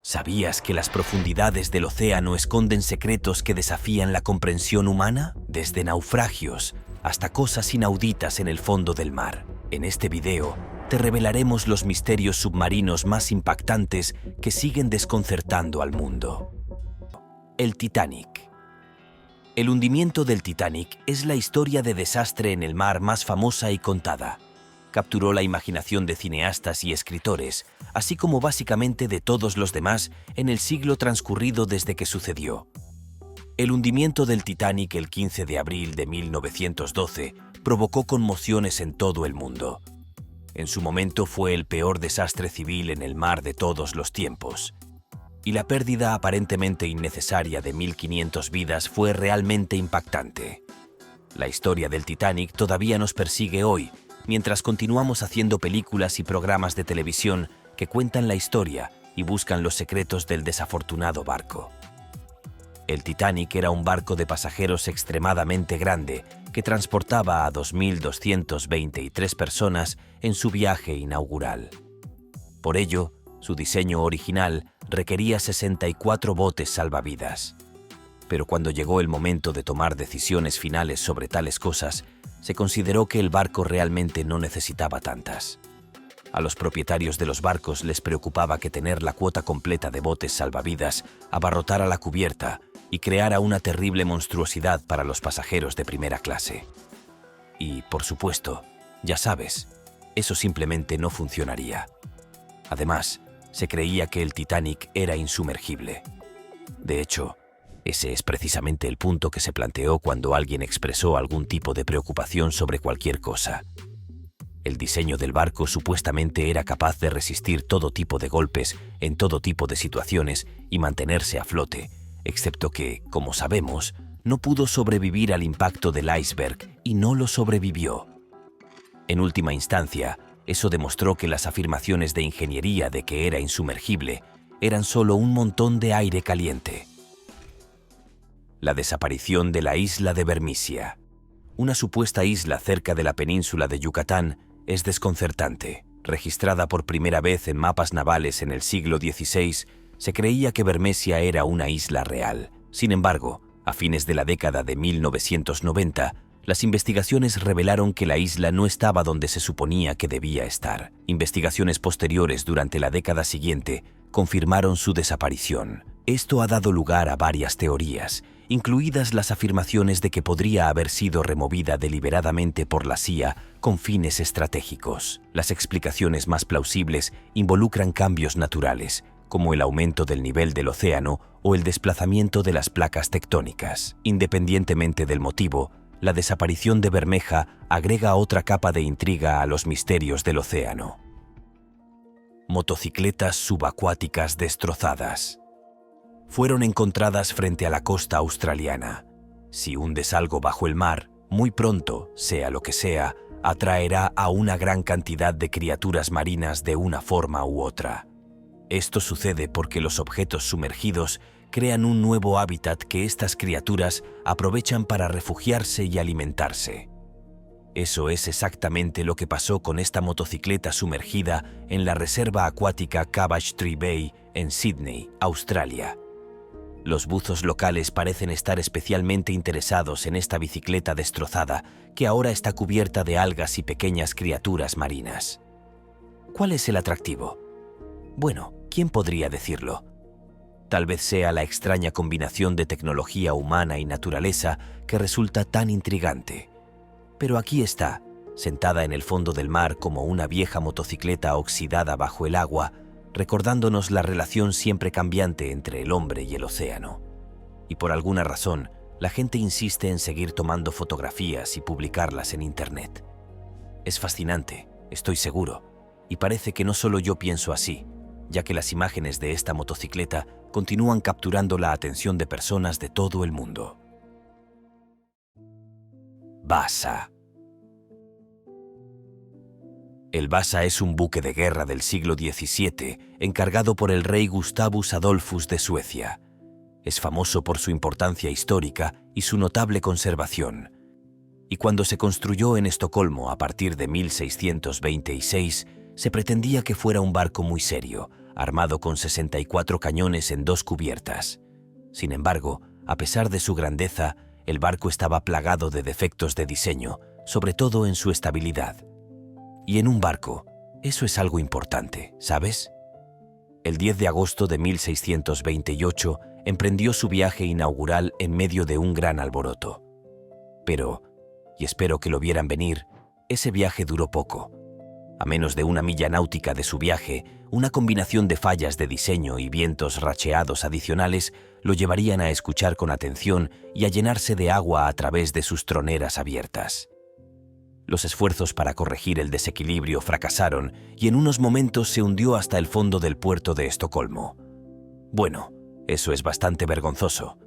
¿Sabías que las profundidades del océano esconden secretos que desafían la comprensión humana? Desde naufragios hasta cosas inauditas en el fondo del mar. En este video, te revelaremos los misterios submarinos más impactantes que siguen desconcertando al mundo. El Titanic. El hundimiento del Titanic es la historia de desastre en el mar más famosa y contada. Capturó la imaginación de cineastas y escritores, así como básicamente de todos los demás en el siglo transcurrido desde que sucedió. El hundimiento del Titanic el 15 de abril de 1912 provocó conmociones en todo el mundo. En su momento fue el peor desastre civil en el mar de todos los tiempos. Y la pérdida aparentemente innecesaria de 1.500 vidas fue realmente impactante. La historia del Titanic todavía nos persigue hoy, mientras continuamos haciendo películas y programas de televisión que cuentan la historia y buscan los secretos del desafortunado barco. El Titanic era un barco de pasajeros extremadamente grande que transportaba a 2.223 personas en su viaje inaugural. Por ello, su diseño original requería 64 botes salvavidas. Pero cuando llegó el momento de tomar decisiones finales sobre tales cosas, se consideró que el barco realmente no necesitaba tantas. A los propietarios de los barcos les preocupaba que tener la cuota completa de botes salvavidas abarrotara la cubierta y creara una terrible monstruosidad para los pasajeros de primera clase. Y, por supuesto, ya sabes, eso simplemente no funcionaría. Además, se creía que el Titanic era insumergible. De hecho, ese es precisamente el punto que se planteó cuando alguien expresó algún tipo de preocupación sobre cualquier cosa. El diseño del barco supuestamente era capaz de resistir todo tipo de golpes en todo tipo de situaciones y mantenerse a flote, excepto que, como sabemos, no pudo sobrevivir al impacto del iceberg y no lo sobrevivió. En última instancia, eso demostró que las afirmaciones de ingeniería de que era insumergible eran solo un montón de aire caliente. La desaparición de la isla de Bermisia. Una supuesta isla cerca de la península de Yucatán es desconcertante. Registrada por primera vez en mapas navales en el siglo XVI, se creía que Bermesia era una isla real. Sin embargo, a fines de la década de 1990, las investigaciones revelaron que la isla no estaba donde se suponía que debía estar. Investigaciones posteriores durante la década siguiente confirmaron su desaparición. Esto ha dado lugar a varias teorías, incluidas las afirmaciones de que podría haber sido removida deliberadamente por la CIA con fines estratégicos. Las explicaciones más plausibles involucran cambios naturales, como el aumento del nivel del océano o el desplazamiento de las placas tectónicas. Independientemente del motivo, la desaparición de Bermeja agrega otra capa de intriga a los misterios del océano. Motocicletas subacuáticas destrozadas. Fueron encontradas frente a la costa australiana. Si hundes algo bajo el mar, muy pronto, sea lo que sea, atraerá a una gran cantidad de criaturas marinas de una forma u otra. Esto sucede porque los objetos sumergidos crean un nuevo hábitat que estas criaturas aprovechan para refugiarse y alimentarse. Eso es exactamente lo que pasó con esta motocicleta sumergida en la reserva acuática Cabbage Tree Bay en Sydney, Australia. Los buzos locales parecen estar especialmente interesados en esta bicicleta destrozada que ahora está cubierta de algas y pequeñas criaturas marinas. ¿Cuál es el atractivo? Bueno, ¿quién podría decirlo? Tal vez sea la extraña combinación de tecnología humana y naturaleza que resulta tan intrigante. Pero aquí está, sentada en el fondo del mar como una vieja motocicleta oxidada bajo el agua, recordándonos la relación siempre cambiante entre el hombre y el océano. Y por alguna razón, la gente insiste en seguir tomando fotografías y publicarlas en Internet. Es fascinante, estoy seguro, y parece que no solo yo pienso así, ya que las imágenes de esta motocicleta continúan capturando la atención de personas de todo el mundo. Vasa. El Vasa es un buque de guerra del siglo XVII encargado por el rey Gustavus Adolphus de Suecia. Es famoso por su importancia histórica y su notable conservación. Y cuando se construyó en Estocolmo a partir de 1626, se pretendía que fuera un barco muy serio, armado con 64 cañones en 2 cubiertas. Sin embargo, a pesar de su grandeza, el barco estaba plagado de defectos de diseño, sobre todo en su estabilidad. Y en un barco, eso es algo importante, ¿sabes? El 10 de agosto de 1628 emprendió su viaje inaugural en medio de un gran alboroto. Pero, y espero que lo vieran venir, ese viaje duró poco. A menos de 1 milla náutica de su viaje, una combinación de fallas de diseño y vientos racheados adicionales lo llevarían a escuchar con atención y a llenarse de agua a través de sus troneras abiertas. Los esfuerzos para corregir el desequilibrio fracasaron y en unos momentos se hundió hasta el fondo del puerto de Estocolmo. Bueno, eso es bastante vergonzoso.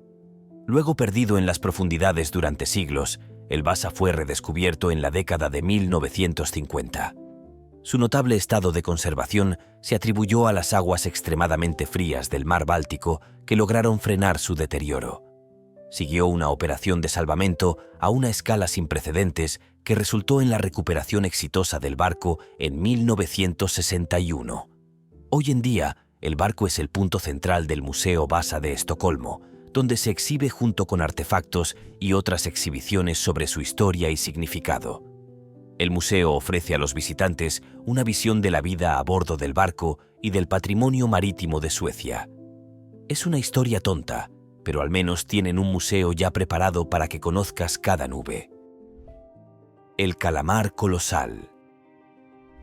Luego perdido en las profundidades durante siglos, el Vasa fue redescubierto en la década de 1950. Su notable estado de conservación se atribuyó a las aguas extremadamente frías del mar Báltico que lograron frenar su deterioro. Siguió una operación de salvamento a una escala sin precedentes que resultó en la recuperación exitosa del barco en 1961. Hoy en día, el barco es el punto central del Museo Vasa de Estocolmo, donde se exhibe junto con artefactos y otras exhibiciones sobre su historia y significado. El museo ofrece a los visitantes una visión de la vida a bordo del barco y del patrimonio marítimo de Suecia. Es una historia tonta, pero al menos tienen un museo ya preparado para que conozcas cada nube. El calamar colosal.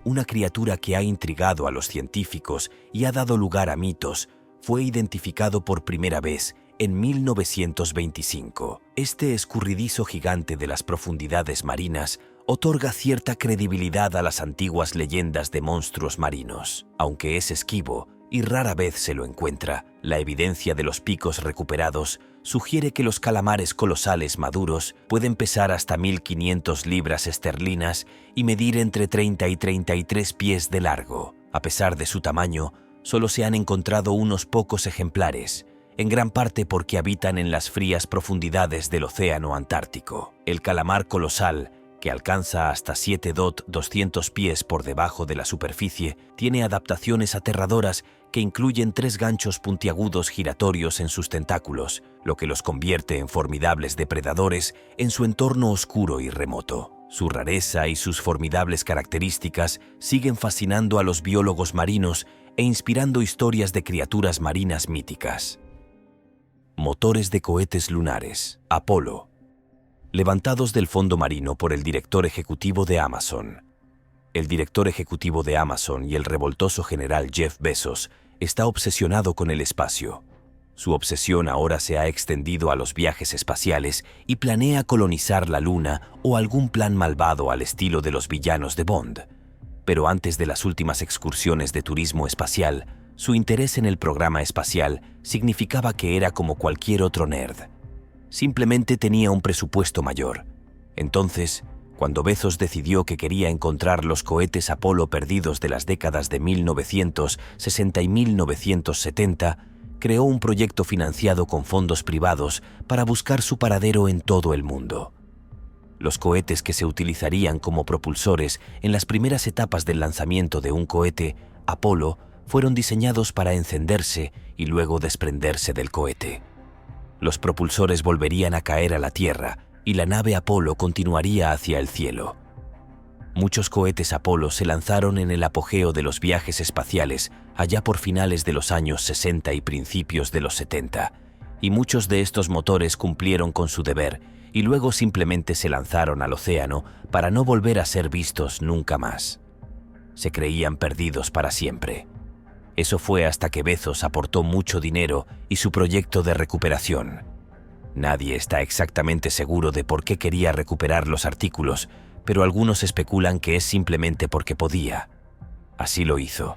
Una criatura que ha intrigado a los científicos y ha dado lugar a mitos, fue identificado por primera vez en 1925. Este escurridizo gigante de las profundidades marinas otorga cierta credibilidad a las antiguas leyendas de monstruos marinos. Aunque es esquivo y rara vez se lo encuentra, la evidencia de los picos recuperados sugiere que los calamares colosales maduros pueden pesar hasta 1.500 libras esterlinas y medir entre 30 y 33 pies de largo. A pesar de su tamaño, solo se han encontrado unos pocos ejemplares, en gran parte porque habitan en las frías profundidades del océano Antártico. El calamar colosal, que alcanza hasta 7,200 pies por debajo de la superficie, tiene adaptaciones aterradoras que incluyen 3 ganchos puntiagudos giratorios en sus tentáculos, lo que los convierte en formidables depredadores en su entorno oscuro y remoto. Su rareza y sus formidables características siguen fascinando a los biólogos marinos e inspirando historias de criaturas marinas míticas. Motores de cohetes lunares, Apolo. Levantados del fondo marino por el director ejecutivo de Amazon. El director ejecutivo de Amazon y el revoltoso general Jeff Bezos está obsesionado con el espacio. Su obsesión ahora se ha extendido a los viajes espaciales y planea colonizar la Luna o algún plan malvado al estilo de los villanos de Bond. Pero antes de las últimas excursiones de turismo espacial, su interés en el programa espacial significaba que era como cualquier otro nerd. Simplemente tenía un presupuesto mayor. Entonces, cuando Bezos decidió que quería encontrar los cohetes Apolo perdidos de las décadas de 1960 y 1970, creó un proyecto financiado con fondos privados para buscar su paradero en todo el mundo. Los cohetes que se utilizarían como propulsores en las primeras etapas del lanzamiento de un cohete, Apolo, fueron diseñados para encenderse y luego desprenderse del cohete. Los propulsores volverían a caer a la Tierra y la nave Apolo continuaría hacia el cielo. Muchos cohetes Apolo se lanzaron en el apogeo de los viajes espaciales allá por finales de los años 60 y principios de los 70, y muchos de estos motores cumplieron con su deber y luego simplemente se lanzaron al océano para no volver a ser vistos nunca más. Se creían perdidos para siempre. Eso fue hasta que Bezos aportó mucho dinero y su proyecto de recuperación. Nadie está exactamente seguro de por qué quería recuperar los artículos, pero algunos especulan que es simplemente porque podía. Así lo hizo.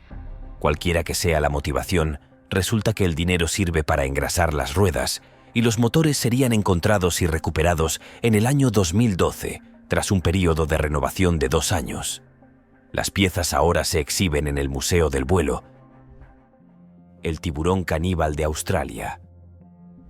Cualquiera que sea la motivación, resulta que el dinero sirve para engrasar las ruedas y los motores serían encontrados y recuperados en el año 2012, tras un periodo de renovación de 2 años. Las piezas ahora se exhiben en el Museo del Vuelo. El tiburón caníbal de Australia.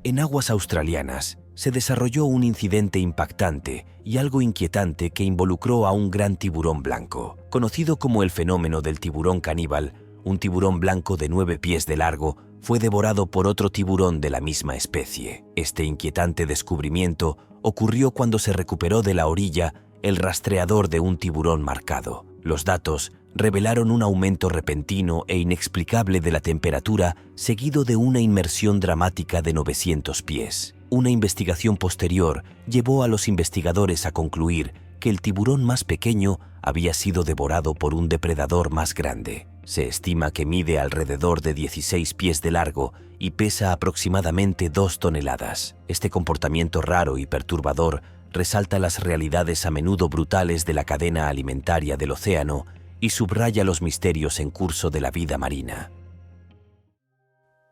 En aguas australianas se desarrolló un incidente impactante y algo inquietante que involucró a un gran tiburón blanco. Conocido como el fenómeno del tiburón caníbal, un tiburón blanco de 9 pies de largo fue devorado por otro tiburón de la misma especie. Este inquietante descubrimiento ocurrió cuando se recuperó de la orilla el rastreador de un tiburón marcado. Los datos revelaron un aumento repentino e inexplicable de la temperatura seguido de una inmersión dramática de 900 pies. Una investigación posterior llevó a los investigadores a concluir que el tiburón más pequeño había sido devorado por un depredador más grande. Se estima que mide alrededor de 16 pies de largo y pesa aproximadamente 2 toneladas. Este comportamiento raro y perturbador resalta las realidades a menudo brutales de la cadena alimentaria del océano y subraya los misterios en curso de la vida marina.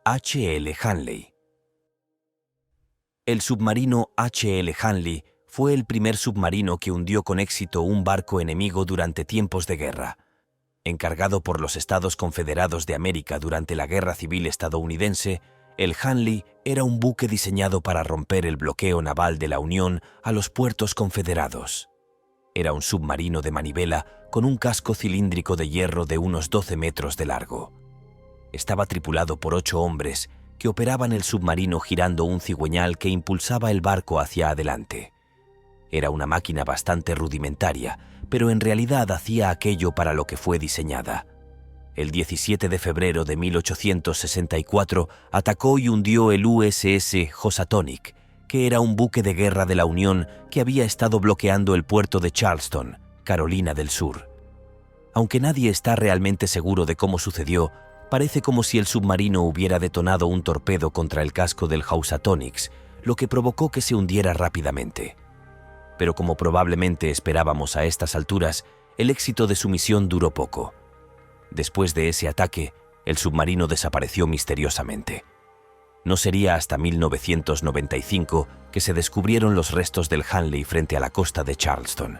H.L. Hanley. El submarino H.L. Hanley fue el primer submarino que hundió con éxito un barco enemigo durante tiempos de guerra. Encargado por los Estados Confederados de América durante la Guerra Civil estadounidense, el Hanley era un buque diseñado para romper el bloqueo naval de la Unión a los puertos confederados. Era un submarino de manivela con un casco cilíndrico de hierro de unos 12 metros de largo. Estaba tripulado por 8 hombres que operaban el submarino girando un cigüeñal que impulsaba el barco hacia adelante. Era una máquina bastante rudimentaria, pero en realidad hacía aquello para lo que fue diseñada. El 17 de febrero de 1864 atacó y hundió el USS Housatonic, que era un buque de guerra de la Unión que había estado bloqueando el puerto de Charleston, Carolina del Sur. Aunque nadie está realmente seguro de cómo sucedió, parece como si el submarino hubiera detonado un torpedo contra el casco del Housatonic, lo que provocó que se hundiera rápidamente. Pero como probablemente esperábamos a estas alturas, el éxito de su misión duró poco. Después de ese ataque, el submarino desapareció misteriosamente. No sería hasta 1995 que se descubrieron los restos del Hanley frente a la costa de Charleston.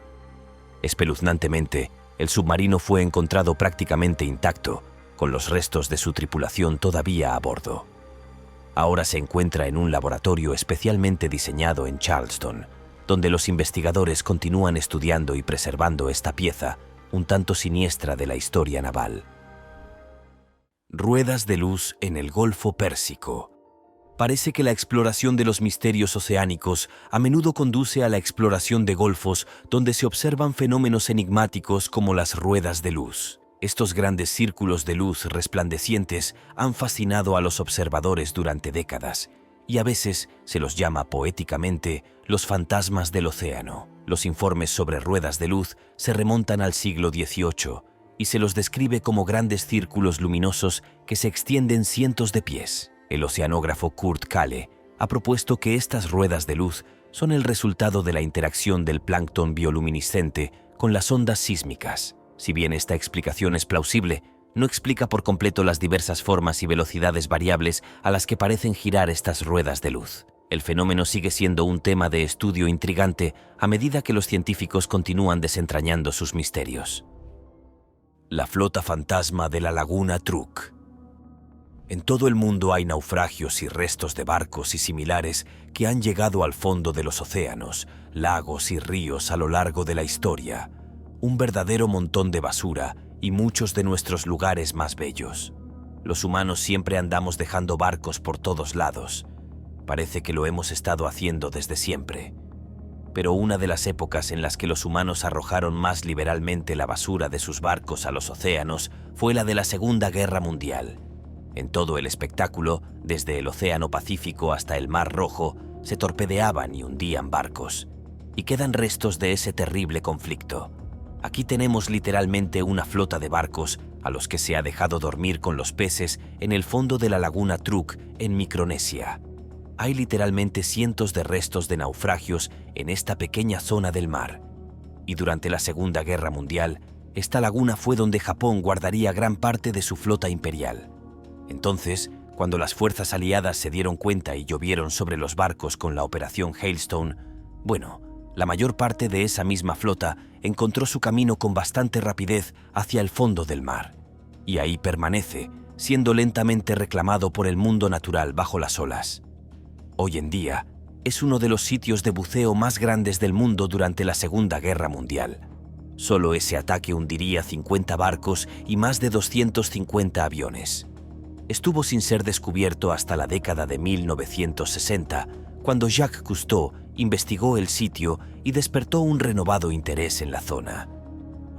Espeluznantemente, el submarino fue encontrado prácticamente intacto, con los restos de su tripulación todavía a bordo. Ahora se encuentra en un laboratorio especialmente diseñado en Charleston, donde los investigadores continúan estudiando y preservando esta pieza, un tanto siniestra de la historia naval. Ruedas de luz en el Golfo Pérsico. Parece que la exploración de los misterios oceánicos a menudo conduce a la exploración de golfos donde se observan fenómenos enigmáticos como las ruedas de luz. Estos grandes círculos de luz resplandecientes han fascinado a los observadores durante décadas, y a veces se los llama poéticamente los fantasmas del océano. Los informes sobre ruedas de luz se remontan al siglo XVIII y se los describe como grandes círculos luminosos que se extienden cientos de pies. El oceanógrafo Kurt Kahle ha propuesto que estas ruedas de luz son el resultado de la interacción del plancton bioluminiscente con las ondas sísmicas. Si bien esta explicación es plausible, no explica por completo las diversas formas y velocidades variables a las que parecen girar estas ruedas de luz. El fenómeno sigue siendo un tema de estudio intrigante a medida que los científicos continúan desentrañando sus misterios. La flota fantasma de la laguna Truk. En todo el mundo hay naufragios y restos de barcos y similares que han llegado al fondo de los océanos, lagos y ríos a lo largo de la historia. Un verdadero montón de basura y muchos de nuestros lugares más bellos. Los humanos siempre andamos dejando barcos por todos lados. Parece que lo hemos estado haciendo desde siempre. Pero una de las épocas en las que los humanos arrojaron más liberalmente la basura de sus barcos a los océanos fue la de la Segunda Guerra Mundial. En todo el espectáculo, desde el Océano Pacífico hasta el Mar Rojo, se torpedeaban y hundían barcos. Y quedan restos de ese terrible conflicto. Aquí tenemos literalmente una flota de barcos a los que se ha dejado dormir con los peces en el fondo de la laguna Truk, en Micronesia. Hay literalmente cientos de restos de naufragios en esta pequeña zona del mar. Y durante la Segunda Guerra Mundial, esta laguna fue donde Japón guardaría gran parte de su flota imperial. Entonces, cuando las fuerzas aliadas se dieron cuenta y llovieron sobre los barcos con la Operación Hailstone, la mayor parte de esa misma flota encontró su camino con bastante rapidez hacia el fondo del mar. Y ahí permanece, siendo lentamente reclamado por el mundo natural bajo las olas. Hoy en día, es uno de los sitios de buceo más grandes del mundo durante la Segunda Guerra Mundial. Solo ese ataque hundiría 50 barcos y más de 250 aviones. Estuvo sin ser descubierto hasta la década de 1960, cuando Jacques Cousteau investigó el sitio y despertó un renovado interés en la zona.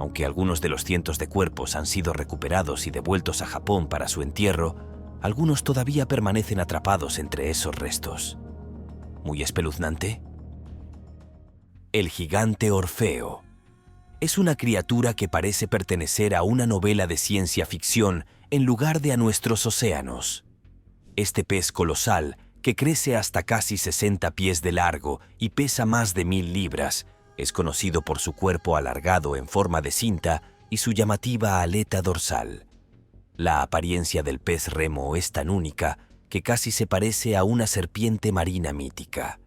Aunque algunos de los cientos de cuerpos han sido recuperados y devueltos a Japón para su entierro, algunos todavía permanecen atrapados entre esos restos. ¿Muy espeluznante? El gigante Orfeo. Es una criatura que parece pertenecer a una novela de ciencia ficción en lugar de a nuestros océanos. Este pez colosal, que crece hasta casi 60 pies de largo y pesa más de 1000 libras, es conocido por su cuerpo alargado en forma de cinta y su llamativa aleta dorsal. La apariencia del pez remo es tan única que casi se parece a una serpiente marina mítica.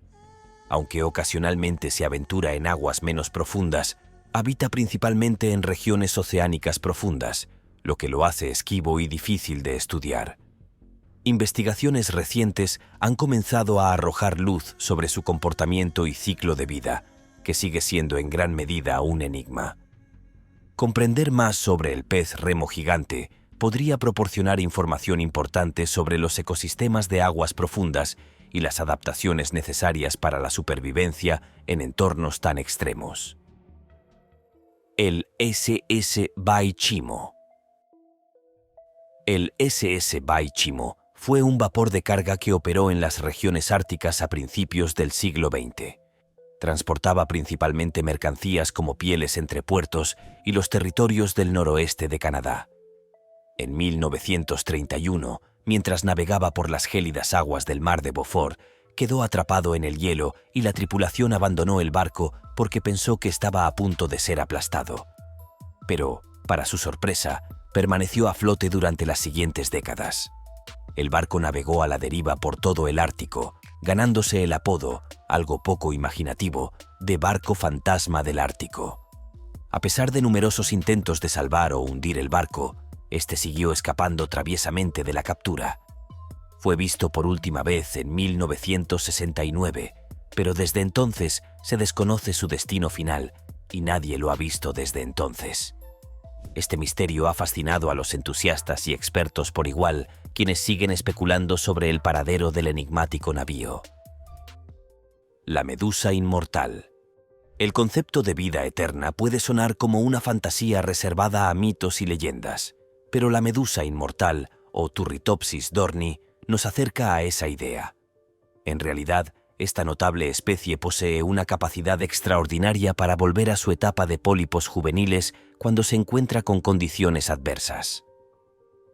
Aunque ocasionalmente se aventura en aguas menos profundas, habita principalmente en regiones oceánicas profundas, lo que lo hace esquivo y difícil de estudiar. Investigaciones recientes han comenzado a arrojar luz sobre su comportamiento y ciclo de vida, que sigue siendo en gran medida un enigma. Comprender más sobre el pez remo gigante podría proporcionar información importante sobre los ecosistemas de aguas profundas y las adaptaciones necesarias para la supervivencia en entornos tan extremos. El SS Baichimo. El SS Baichimo fue un vapor de carga que operó en las regiones árticas a principios del siglo XX. Transportaba principalmente mercancías como pieles entre puertos y los territorios del noroeste de Canadá. En 1931, mientras navegaba por las gélidas aguas del mar de Beaufort, quedó atrapado en el hielo y la tripulación abandonó el barco porque pensó que estaba a punto de ser aplastado. Pero, para su sorpresa, permaneció a flote durante las siguientes décadas. El barco navegó a la deriva por todo el Ártico, ganándose el apodo, algo poco imaginativo, de barco fantasma del Ártico. A pesar de numerosos intentos de salvar o hundir el barco, este siguió escapando traviesamente de la captura. Fue visto por última vez en 1969, pero desde entonces se desconoce su destino final y nadie lo ha visto desde entonces. Este misterio ha fascinado a los entusiastas y expertos por igual, quienes siguen especulando sobre el paradero del enigmático navío. La medusa inmortal. El concepto de vida eterna puede sonar como una fantasía reservada a mitos y leyendas, pero la medusa inmortal, o Turritopsis dorni, nos acerca a esa idea. En realidad, esta notable especie posee una capacidad extraordinaria para volver a su etapa de pólipos juveniles cuando se encuentra con condiciones adversas.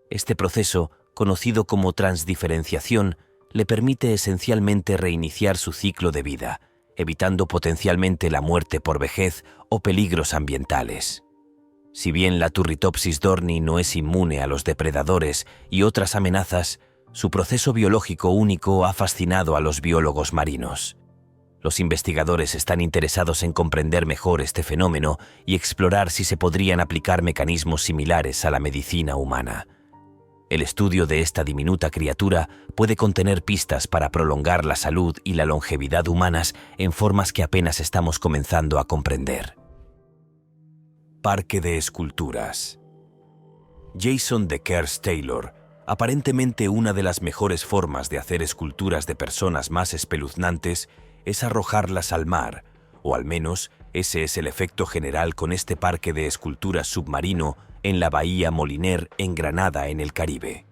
Este proceso, conocido como transdiferenciación, le permite esencialmente reiniciar su ciclo de vida, evitando potencialmente la muerte por vejez o peligros ambientales. Si bien la Turritopsis dorni no es inmune a los depredadores y otras amenazas, su proceso biológico único ha fascinado a los biólogos marinos. Los investigadores están interesados en comprender mejor este fenómeno y explorar si se podrían aplicar mecanismos similares a la medicina humana. El estudio de esta diminuta criatura puede contener pistas para prolongar la salud y la longevidad humanas en formas que apenas estamos comenzando a comprender. Parque de esculturas. Jason de Kers Taylor, aparentemente una de las mejores formas de hacer esculturas de personas más espeluznantes es arrojarlas al mar, o al menos ese es el efecto general con este parque de esculturas submarino en la bahía Moliner en Granada, en el Caribe.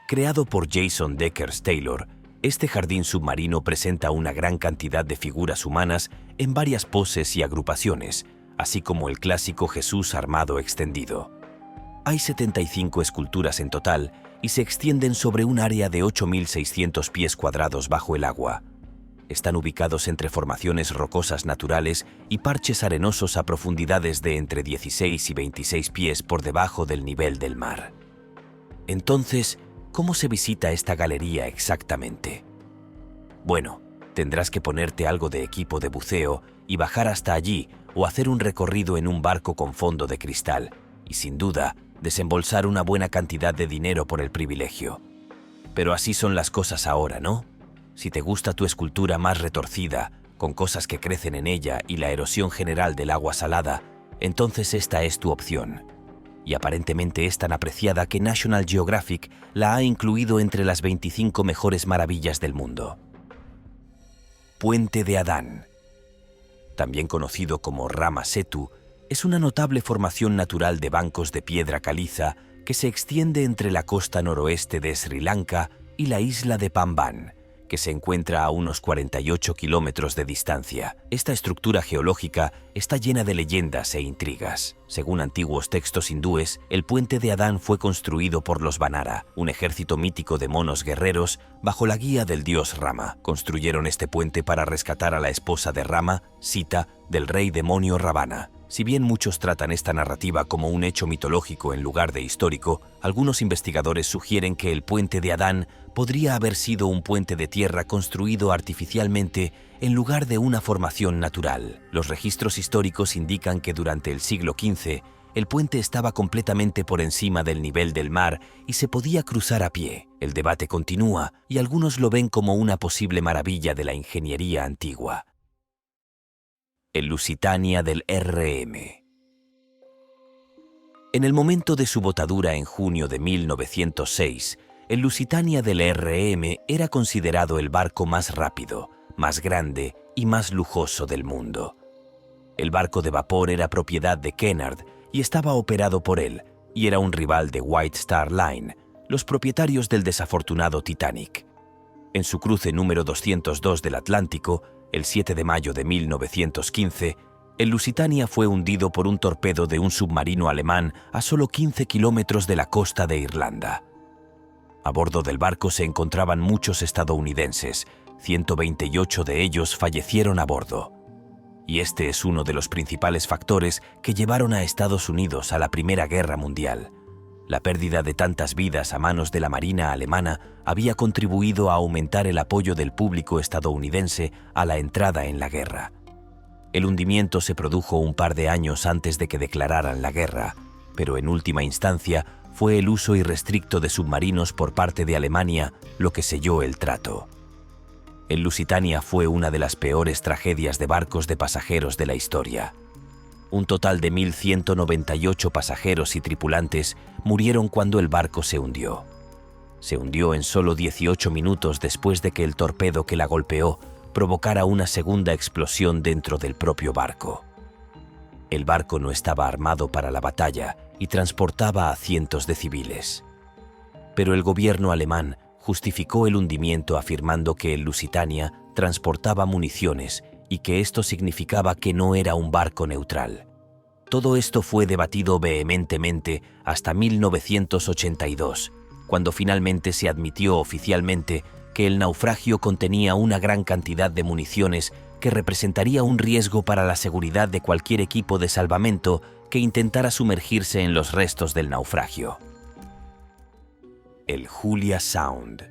Creado por Jason de Kers Taylor, este jardín submarino presenta una gran cantidad de figuras humanas en varias poses y agrupaciones, así como el clásico Jesús armado extendido. Hay 75 esculturas en total y se extienden sobre un área de 8.600 pies cuadrados bajo el agua. Están ubicados entre formaciones rocosas naturales y parches arenosos a profundidades de entre 16 y 26 pies por debajo del nivel del mar. Entonces, ¿cómo se visita esta galería exactamente? Bueno, tendrás que ponerte algo de equipo de buceo y bajar hasta allí o hacer un recorrido en un barco con fondo de cristal y, sin duda, desembolsar una buena cantidad de dinero por el privilegio. Pero así son las cosas ahora, ¿no? Si te gusta tu escultura más retorcida, con cosas que crecen en ella y la erosión general del agua salada, entonces esta es tu opción. Y aparentemente es tan apreciada que National Geographic la ha incluido entre las 25 mejores maravillas del mundo. Puente de Adán. También conocido como Rama Setu, es una notable formación natural de bancos de piedra caliza que se extiende entre la costa noroeste de Sri Lanka y la isla de Pamban, que se encuentra a unos 48 kilómetros de distancia. Esta estructura geológica está llena de leyendas e intrigas. Según antiguos textos hindúes, el puente de Adán fue construido por los Vanara, un ejército mítico de monos guerreros bajo la guía del dios Rama. Construyeron este puente para rescatar a la esposa de Rama, Sita, del rey demonio Ravana. Si bien muchos tratan esta narrativa como un hecho mitológico en lugar de histórico, algunos investigadores sugieren que el puente de Adán podría haber sido un puente de tierra construido artificialmente en lugar de una formación natural. Los registros históricos indican que durante el siglo XV, el puente estaba completamente por encima del nivel del mar y se podía cruzar a pie. El debate continúa y algunos lo ven como una posible maravilla de la ingeniería antigua. El Lusitania del RM. En el momento de su botadura en junio de 1906, el Lusitania del RM era considerado el barco más rápido, más grande y más lujoso del mundo. El barco de vapor era propiedad de Kennard y estaba operado por él, y era un rival de White Star Line, los propietarios del desafortunado Titanic. En su cruce número 202 del Atlántico, el 7 de mayo de 1915, el Lusitania fue hundido por un torpedo de un submarino alemán a solo 15 kilómetros de la costa de Irlanda. A bordo del barco se encontraban muchos estadounidenses, 128 de ellos fallecieron a bordo. Y este es uno de los principales factores que llevaron a Estados Unidos a la Primera Guerra Mundial. La pérdida de tantas vidas a manos de la Marina alemana había contribuido a aumentar el apoyo del público estadounidense a la entrada en la guerra. El hundimiento se produjo un par de años antes de que declararan la guerra, pero en última instancia fue el uso irrestricto de submarinos por parte de Alemania lo que selló el trato. El Lusitania fue una de las peores tragedias de barcos de pasajeros de la historia. Un total de 1.198 pasajeros y tripulantes murieron cuando el barco se hundió. Se hundió en solo 18 minutos después de que el torpedo que la golpeó provocara una segunda explosión dentro del propio barco. El barco no estaba armado para la batalla y transportaba a cientos de civiles. Pero el gobierno alemán justificó el hundimiento afirmando que el Lusitania transportaba municiones y que esto significaba que no era un barco neutral. Todo esto fue debatido vehementemente hasta 1982, cuando finalmente se admitió oficialmente que el naufragio contenía una gran cantidad de municiones que representaría un riesgo para la seguridad de cualquier equipo de salvamento que intentara sumergirse en los restos del naufragio. El Julia Sound.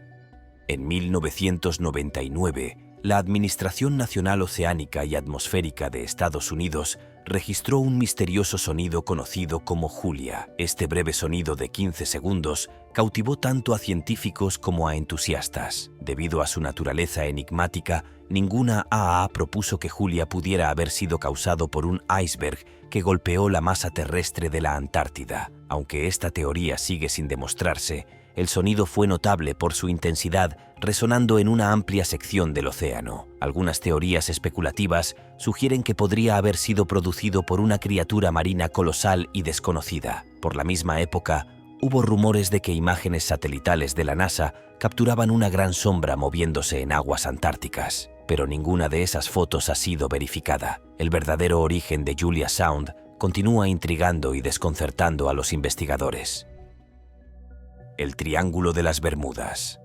En 1999, la Administración Nacional Oceánica y Atmosférica de Estados Unidos registró un misterioso sonido conocido como Julia. Este breve sonido de 15 segundos cautivó tanto a científicos como a entusiastas. Debido a su naturaleza enigmática, ninguna AAA propuso que Julia pudiera haber sido causado por un iceberg que golpeó la masa terrestre de la Antártida. Aunque esta teoría sigue sin demostrarse, el sonido fue notable por su intensidad, resonando en una amplia sección del océano. Algunas teorías especulativas sugieren que podría haber sido producido por una criatura marina colosal y desconocida. Por la misma época, hubo rumores de que imágenes satelitales de la NASA capturaban una gran sombra moviéndose en aguas antárticas, pero ninguna de esas fotos ha sido verificada. El verdadero origen de Julia Sound continúa intrigando y desconcertando a los investigadores. El Triángulo de las Bermudas.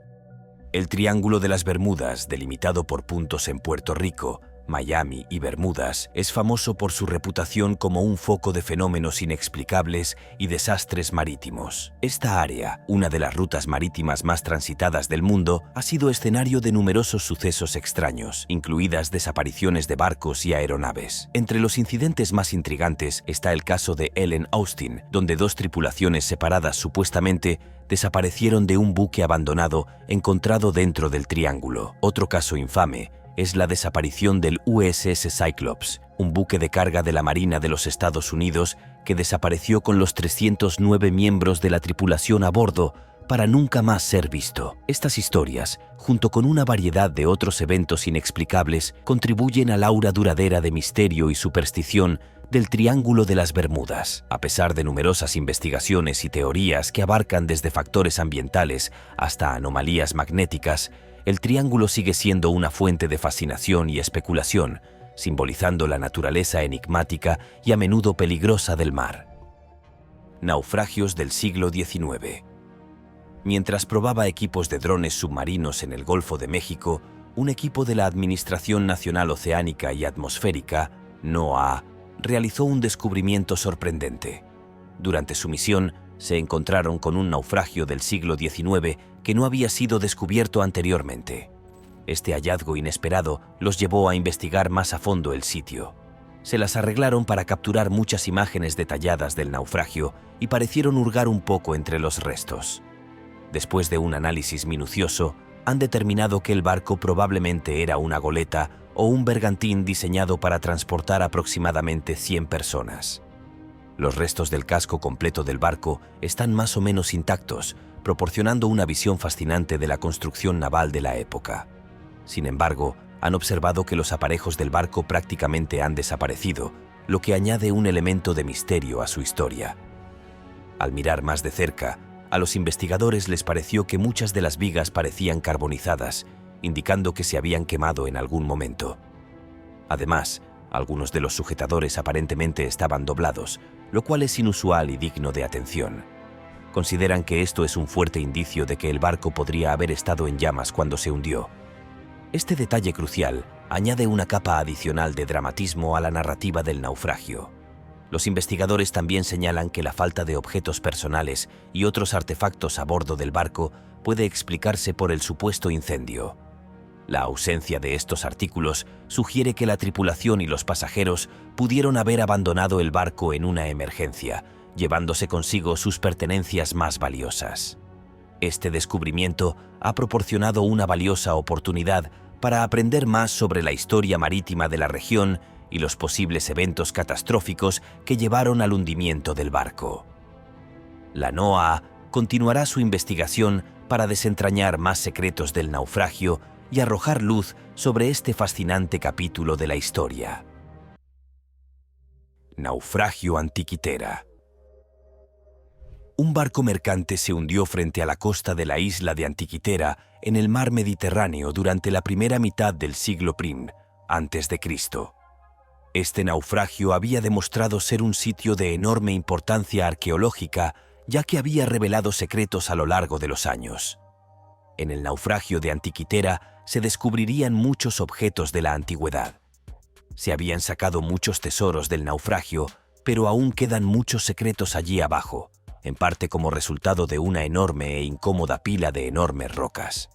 El Triángulo de las Bermudas, delimitado por puntos en Puerto Rico, Miami y Bermudas, es famoso por su reputación como un foco de fenómenos inexplicables y desastres marítimos. Esta área, una de las rutas marítimas más transitadas del mundo, ha sido escenario de numerosos sucesos extraños, incluidas desapariciones de barcos y aeronaves. Entre los incidentes más intrigantes está el caso de Ellen Austin, donde dos tripulaciones separadas supuestamente desaparecieron de un buque abandonado encontrado dentro del triángulo. Otro caso infame es la desaparición del USS Cyclops, un buque de carga de la Marina de los Estados Unidos que desapareció con los 309 miembros de la tripulación a bordo para nunca más ser visto. Estas historias, junto con una variedad de otros eventos inexplicables, contribuyen al aura duradera de misterio y superstición del Triángulo de las Bermudas. A pesar de numerosas investigaciones y teorías que abarcan desde factores ambientales hasta anomalías magnéticas, el Triángulo sigue siendo una fuente de fascinación y especulación, simbolizando la naturaleza enigmática y a menudo peligrosa del mar. Naufragios del siglo XIX. Mientras probaba equipos de drones submarinos en el Golfo de México, un equipo de la Administración Nacional Oceánica y Atmosférica, NOAA, realizó un descubrimiento sorprendente. Durante su misión, se encontraron con un naufragio del siglo XIX que no había sido descubierto anteriormente. Este hallazgo inesperado los llevó a investigar más a fondo el sitio. Se las arreglaron para capturar muchas imágenes detalladas del naufragio y parecieron hurgar un poco entre los restos. Después de un análisis minucioso, han determinado que el barco probablemente era una goleta o un bergantín diseñado para transportar aproximadamente 100 personas. Los restos del casco completo del barco están más o menos intactos, proporcionando una visión fascinante de la construcción naval de la época. Sin embargo, han observado que los aparejos del barco prácticamente han desaparecido, lo que añade un elemento de misterio a su historia. Al mirar más de cerca, a los investigadores les pareció que muchas de las vigas parecían carbonizadas, indicando que se habían quemado en algún momento. Además, algunos de los sujetadores aparentemente estaban doblados, lo cual es inusual y digno de atención. Consideran que esto es un fuerte indicio de que el barco podría haber estado en llamas cuando se hundió. Este detalle crucial añade una capa adicional de dramatismo a la narrativa del naufragio. Los investigadores también señalan que la falta de objetos personales y otros artefactos a bordo del barco puede explicarse por el supuesto incendio. La ausencia de estos artículos sugiere que la tripulación y los pasajeros pudieron haber abandonado el barco en una emergencia, llevándose consigo sus pertenencias más valiosas. Este descubrimiento ha proporcionado una valiosa oportunidad para aprender más sobre la historia marítima de la región y los posibles eventos catastróficos que llevaron al hundimiento del barco. La NOAA continuará su investigación para desentrañar más secretos del naufragio y arrojar luz sobre este fascinante capítulo de la historia. Naufragio Antiquitera. Un barco mercante se hundió frente a la costa de la isla de Antiquitera en el mar Mediterráneo durante la primera mitad del siglo I a.C. Este naufragio había demostrado ser un sitio de enorme importancia arqueológica, ya que había revelado secretos a lo largo de los años. En el naufragio de Antiquitera se descubrirían muchos objetos de la antigüedad. Se habían sacado muchos tesoros del naufragio, pero aún quedan muchos secretos allí abajo, en parte como resultado de una enorme e incómoda pila de enormes rocas.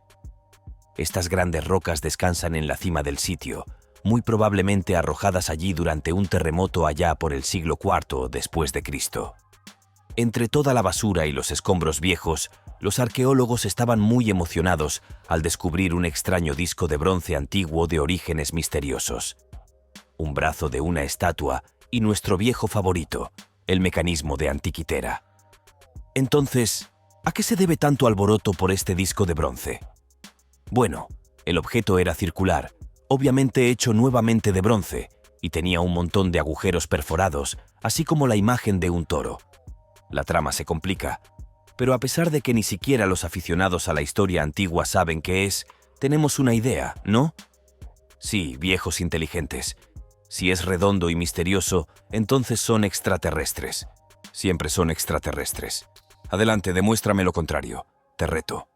Estas grandes rocas descansan en la cima del sitio, muy probablemente arrojadas allí durante un terremoto allá por el siglo IV después de Cristo. Entre toda la basura y los escombros viejos, los arqueólogos estaban muy emocionados al descubrir un extraño disco de bronce antiguo de orígenes misteriosos. Un brazo de una estatua y nuestro viejo favorito, el mecanismo de Antiquitera. Entonces, ¿a qué se debe tanto alboroto por este disco de bronce? Bueno, el objeto era circular, obviamente hecho nuevamente de bronce, y tenía un montón de agujeros perforados, así como la imagen de un toro. La trama se complica, pero a pesar de que ni siquiera los aficionados a la historia antigua saben qué es, tenemos una idea, ¿no? Sí, viejos inteligentes. Si es redondo y misterioso, entonces son extraterrestres. Siempre son extraterrestres. Adelante, demuéstrame lo contrario. Te reto.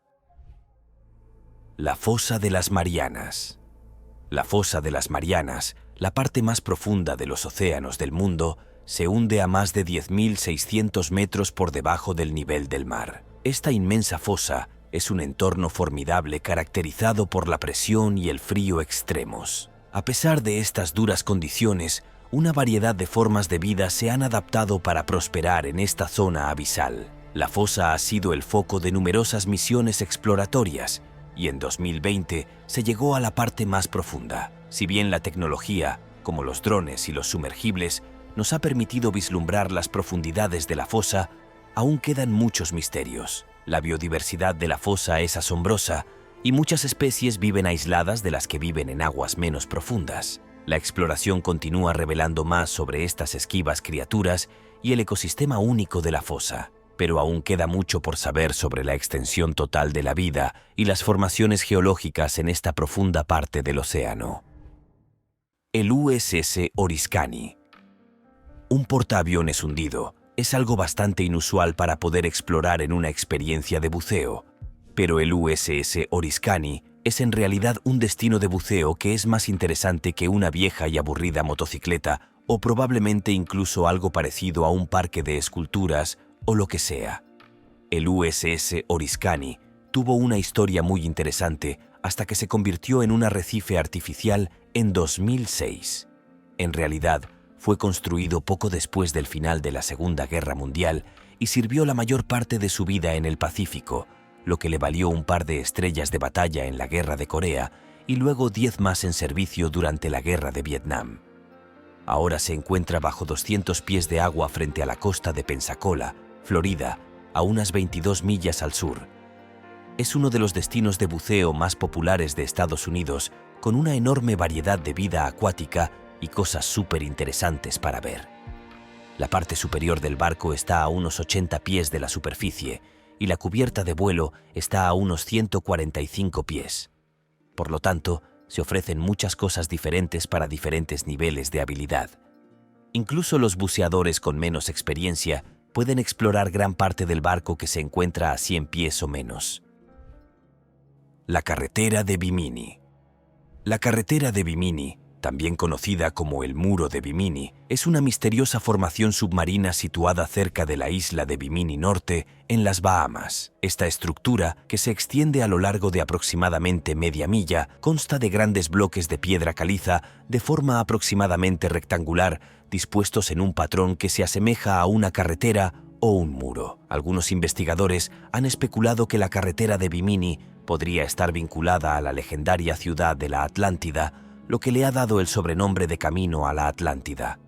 La fosa de las Marianas. La fosa de las Marianas, la parte más profunda de los océanos del mundo, se hunde a más de 10.600 metros por debajo del nivel del mar. Esta inmensa fosa es un entorno formidable caracterizado por la presión y el frío extremos. A pesar de estas duras condiciones, una variedad de formas de vida se han adaptado para prosperar en esta zona abisal. La fosa ha sido el foco de numerosas misiones exploratorias, y en 2020 se llegó a la parte más profunda. Si bien la tecnología, como los drones y los sumergibles, nos ha permitido vislumbrar las profundidades de la fosa, aún quedan muchos misterios. La biodiversidad de la fosa es asombrosa y muchas especies viven aisladas de las que viven en aguas menos profundas. La exploración continúa revelando más sobre estas esquivas criaturas y el ecosistema único de la fosa, pero aún queda mucho por saber sobre la extensión total de la vida y las formaciones geológicas en esta profunda parte del océano. El USS Oriskany. Un portaaviones hundido es algo bastante inusual para poder explorar en una experiencia de buceo, pero el USS Oriskany es en realidad un destino de buceo que es más interesante que una vieja y aburrida motocicleta o probablemente incluso algo parecido a un parque de esculturas o lo que sea. El USS Oriskany tuvo una historia muy interesante hasta que se convirtió en un arrecife artificial en 2006. En realidad, fue construido poco después del final de la Segunda Guerra Mundial y sirvió la mayor parte de su vida en el Pacífico, lo que le valió un par de estrellas de batalla en la Guerra de Corea y luego 10 más en servicio durante la Guerra de Vietnam. Ahora se encuentra bajo 200 pies de agua frente a la costa de Pensacola, Florida, a unas 22 millas al sur. Es uno de los destinos de buceo más populares de Estados Unidos, con una enorme variedad de vida acuática y cosas súper interesantes para ver. La parte superior del barco está a unos 80 pies de la superficie y la cubierta de vuelo está a unos 145 pies. Por lo tanto, se ofrecen muchas cosas diferentes para diferentes niveles de habilidad. Incluso los buceadores con menos experiencia pueden explorar gran parte del barco que se encuentra a 100 pies o menos. La carretera de Bimini. La carretera de Bimini, también conocida como el Muro de Bimini, es una misteriosa formación submarina situada cerca de la isla de Bimini Norte, en las Bahamas. Esta estructura, que se extiende a lo largo de aproximadamente media milla, consta de grandes bloques de piedra caliza de forma aproximadamente rectangular, dispuestos en un patrón que se asemeja a una carretera o un muro. Algunos investigadores han especulado que la carretera de Bimini podría estar vinculada a la legendaria ciudad de la Atlántida, lo que le ha dado el sobrenombre de Camino a la Atlántida.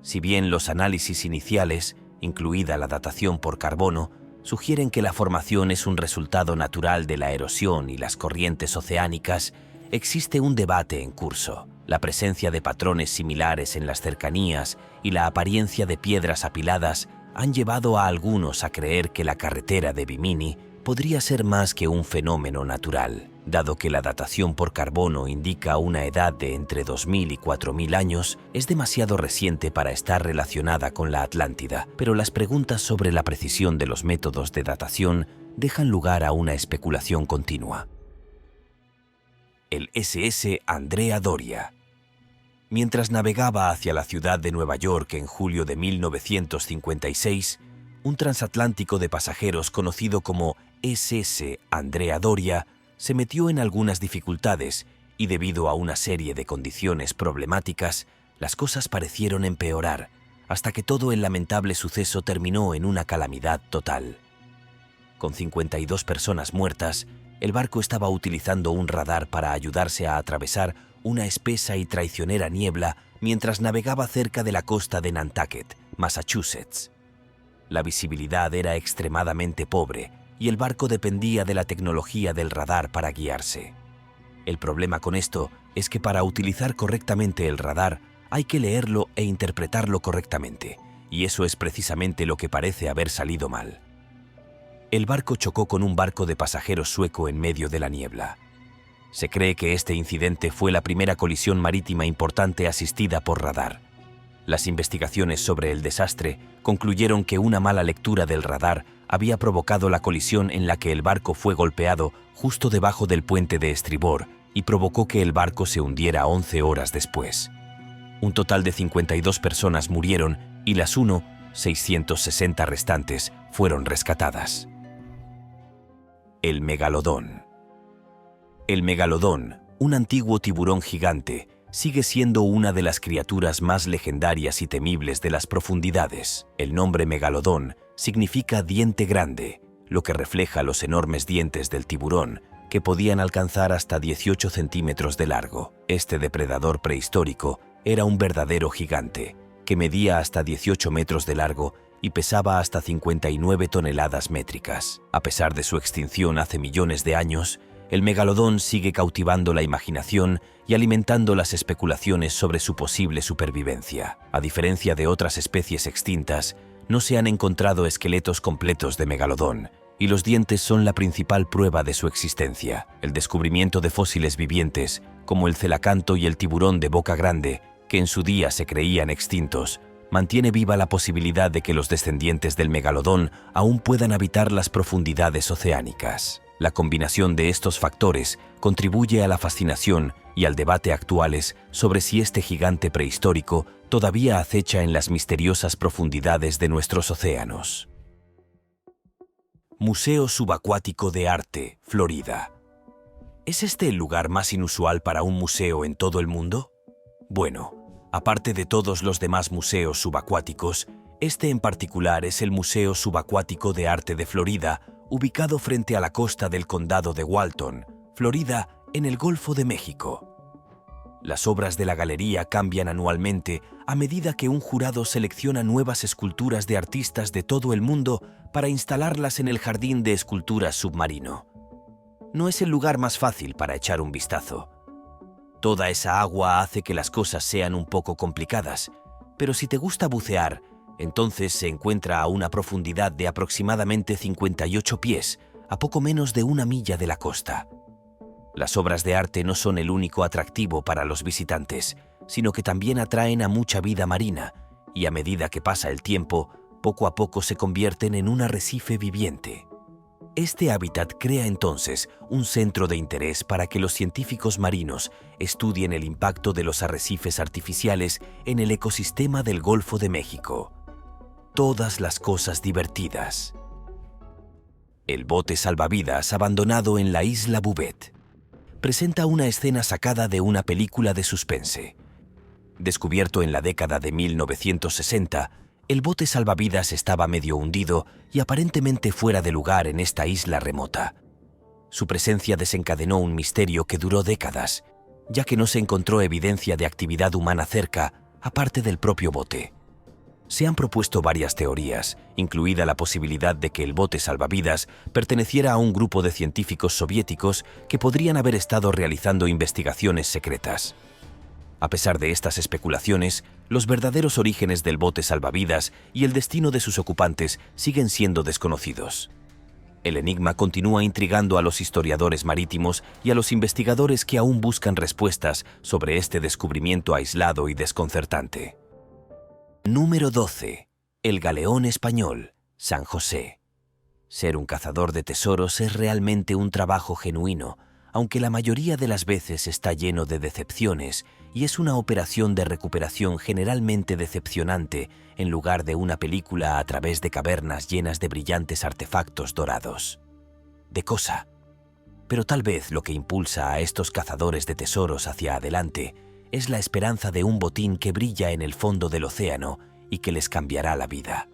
Si bien los análisis iniciales, incluida la datación por carbono, sugieren que la formación es un resultado natural de la erosión y las corrientes oceánicas, existe un debate en curso. La presencia de patrones similares en las cercanías y la apariencia de piedras apiladas han llevado a algunos a creer que la carretera de Bimini podría ser más que un fenómeno natural. Dado que la datación por carbono indica una edad de entre 2000 y 4000 años, es demasiado reciente para estar relacionada con la Atlántida, pero las preguntas sobre la precisión de los métodos de datación dejan lugar a una especulación continua. El SS Andrea Doria. Mientras navegaba hacia la ciudad de Nueva York en julio de 1956, un transatlántico de pasajeros conocido como SS Andrea Doria se metió en algunas dificultades y debido a una serie de condiciones problemáticas, las cosas parecieron empeorar, hasta que todo el lamentable suceso terminó en una calamidad total. Con 52 personas muertas, el barco estaba utilizando un radar para ayudarse a atravesar una espesa y traicionera niebla mientras navegaba cerca de la costa de Nantucket, Massachusetts. La visibilidad era extremadamente pobre y el barco dependía de la tecnología del radar para guiarse. El problema con esto es que para utilizar correctamente el radar hay que leerlo e interpretarlo correctamente, y eso es precisamente lo que parece haber salido mal. El barco chocó con un barco de pasajeros sueco en medio de la niebla. Se cree que este incidente fue la primera colisión marítima importante asistida por radar. Las investigaciones sobre el desastre concluyeron que una mala lectura del radar había provocado la colisión en la que el barco fue golpeado justo debajo del puente de estribor y provocó que el barco se hundiera 11 horas después. Un total de 52 personas murieron y las 660 restantes fueron rescatadas. El megalodón. El megalodón, un antiguo tiburón gigante, sigue siendo una de las criaturas más legendarias y temibles de las profundidades. El nombre megalodón significa diente grande, lo que refleja los enormes dientes del tiburón, que podían alcanzar hasta 18 centímetros de largo. Este depredador prehistórico era un verdadero gigante, que medía hasta 18 metros de largo y pesaba hasta 59 toneladas métricas. A pesar de su extinción hace millones de años, el megalodón sigue cautivando la imaginación y alimentando las especulaciones sobre su posible supervivencia. A diferencia de otras especies extintas, no se han encontrado esqueletos completos de megalodón, y los dientes son la principal prueba de su existencia. El descubrimiento de fósiles vivientes, como el celacanto y el tiburón de boca grande, que en su día se creían extintos, mantiene viva la posibilidad de que los descendientes del megalodón aún puedan habitar las profundidades oceánicas. La combinación de estos factores contribuye a la fascinación y al debate actuales sobre si este gigante prehistórico todavía acecha en las misteriosas profundidades de nuestros océanos. Museo Subacuático de Arte, Florida. ¿Es este el lugar más inusual para un museo en todo el mundo? Bueno, aparte de todos los demás museos subacuáticos, este en particular es el Museo Subacuático de Arte de Florida, ubicado frente a la costa del condado de Walton, Florida, en el Golfo de México. Las obras de la galería cambian anualmente a medida que un jurado selecciona nuevas esculturas de artistas de todo el mundo para instalarlas en el Jardín de Esculturas Submarino. No es el lugar más fácil para echar un vistazo. Toda esa agua hace que las cosas sean un poco complicadas, pero si te gusta bucear, entonces se encuentra a una profundidad de aproximadamente 58 pies, a poco menos de 1 milla de la costa. Las obras de arte no son el único atractivo para los visitantes, sino que también atraen a mucha vida marina, y a medida que pasa el tiempo, poco a poco se convierten en un arrecife viviente. Este hábitat crea entonces un centro de interés para que los científicos marinos estudien el impacto de los arrecifes artificiales en el ecosistema del Golfo de México. Todas las cosas divertidas. El bote salvavidas abandonado en la isla Bouvet presenta una escena sacada de una película de suspense. Descubierto en la década de 1960, el bote salvavidas estaba medio hundido y aparentemente fuera de lugar en esta isla remota. Su presencia desencadenó un misterio que duró décadas, ya que no se encontró evidencia de actividad humana cerca, aparte del propio bote. Se han propuesto varias teorías, incluida la posibilidad de que el bote salvavidas perteneciera a un grupo de científicos soviéticos que podrían haber estado realizando investigaciones secretas. A pesar de estas especulaciones, los verdaderos orígenes del bote salvavidas y el destino de sus ocupantes siguen siendo desconocidos. El enigma continúa intrigando a los historiadores marítimos y a los investigadores que aún buscan respuestas sobre este descubrimiento aislado y desconcertante. Número 12. El galeón español, San José. Ser un cazador de tesoros es realmente un trabajo genuino, aunque la mayoría de las veces está lleno de decepciones y es una operación de recuperación generalmente decepcionante en lugar de una película a través de cavernas llenas de brillantes artefactos dorados. De cosa. Pero tal vez lo que impulsa a estos cazadores de tesoros hacia adelante es la esperanza de un botín que brilla en el fondo del océano y que les cambiará la vida.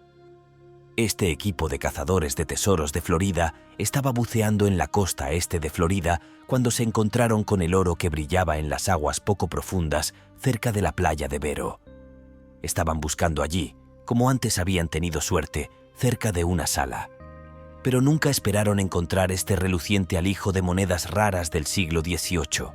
Este equipo de cazadores de tesoros de Florida estaba buceando en la costa este de Florida cuando se encontraron con el oro que brillaba en las aguas poco profundas cerca de la playa de Vero. Estaban buscando allí, como antes habían tenido suerte, cerca de una sala. Pero nunca esperaron encontrar este reluciente alijo de monedas raras del siglo XVIII.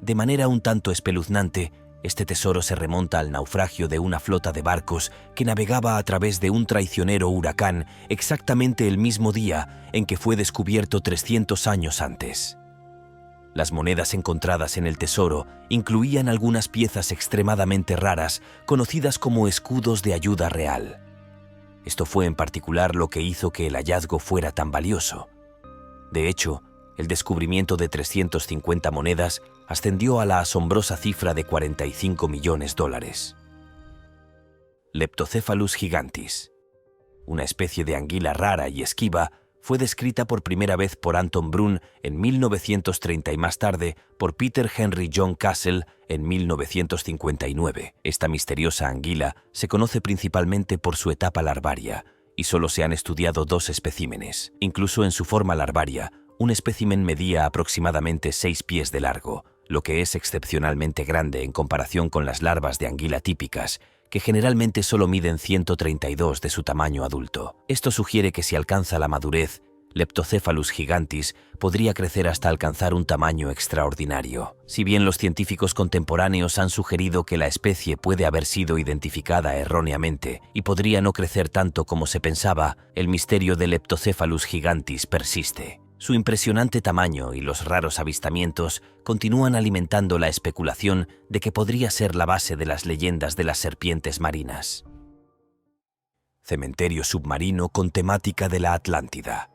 De manera un tanto espeluznante, este tesoro se remonta al naufragio de una flota de barcos que navegaba a través de un traicionero huracán exactamente el mismo día en que fue descubierto 300 años antes. Las monedas encontradas en el tesoro incluían algunas piezas extremadamente raras, conocidas como escudos de ayuda real. Esto fue en particular lo que hizo que el hallazgo fuera tan valioso. De hecho, el descubrimiento de 350 monedas ascendió a la asombrosa cifra de $45 millones. Leptocephalus gigantis. Una especie de anguila rara y esquiva fue descrita por primera vez por Anton Brunn en 1930 y más tarde por Peter Henry John Castle en 1959. Esta misteriosa anguila se conoce principalmente por su etapa larvaria y solo se han estudiado 2 especímenes. Incluso en su forma larvaria, Un espécimen medía aproximadamente 6 pies de largo, lo que es excepcionalmente grande en comparación con las larvas de anguila típicas, que generalmente solo miden 132 de su tamaño adulto. Esto sugiere que si alcanza la madurez, Leptocephalus gigantis podría crecer hasta alcanzar un tamaño extraordinario. Si bien los científicos contemporáneos han sugerido que la especie puede haber sido identificada erróneamente y podría no crecer tanto como se pensaba, el misterio de Leptocephalus gigantis persiste. Su impresionante tamaño y los raros avistamientos continúan alimentando la especulación de que podría ser la base de las leyendas de las serpientes marinas. Cementerio submarino con temática de la Atlántida.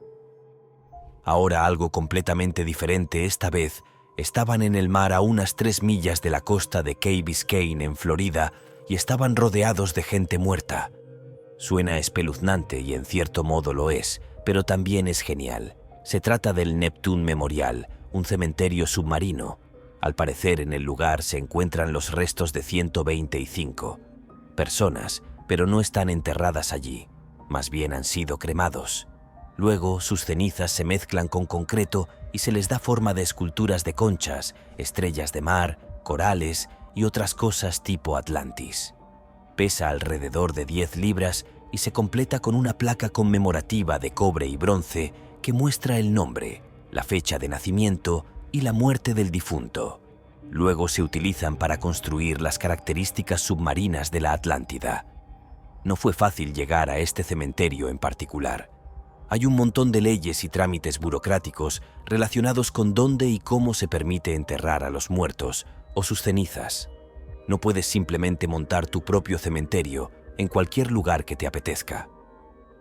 Ahora algo completamente diferente. Esta vez estaban en el mar a unas 3 millas de la costa de Key Biscayne, en Florida, y estaban rodeados de gente muerta. Suena espeluznante y en cierto modo lo es, pero también es genial. Se trata del Neptune Memorial, un cementerio submarino. Al parecer, en el lugar se encuentran los restos de 125 personas, pero no están enterradas allí. Más bien han sido cremados. Luego, sus cenizas se mezclan con concreto y se les da forma de esculturas de conchas, estrellas de mar, corales y otras cosas tipo Atlantis. Pesa alrededor de 10 libras y se completa con una placa conmemorativa de cobre y bronce que muestra el nombre, la fecha de nacimiento y la muerte del difunto. Luego se utilizan para construir las características submarinas de la Atlántida. No fue fácil llegar a este cementerio en particular. Hay un montón de leyes y trámites burocráticos relacionados con dónde y cómo se permite enterrar a los muertos o sus cenizas. No puedes simplemente montar tu propio cementerio en cualquier lugar que te apetezca.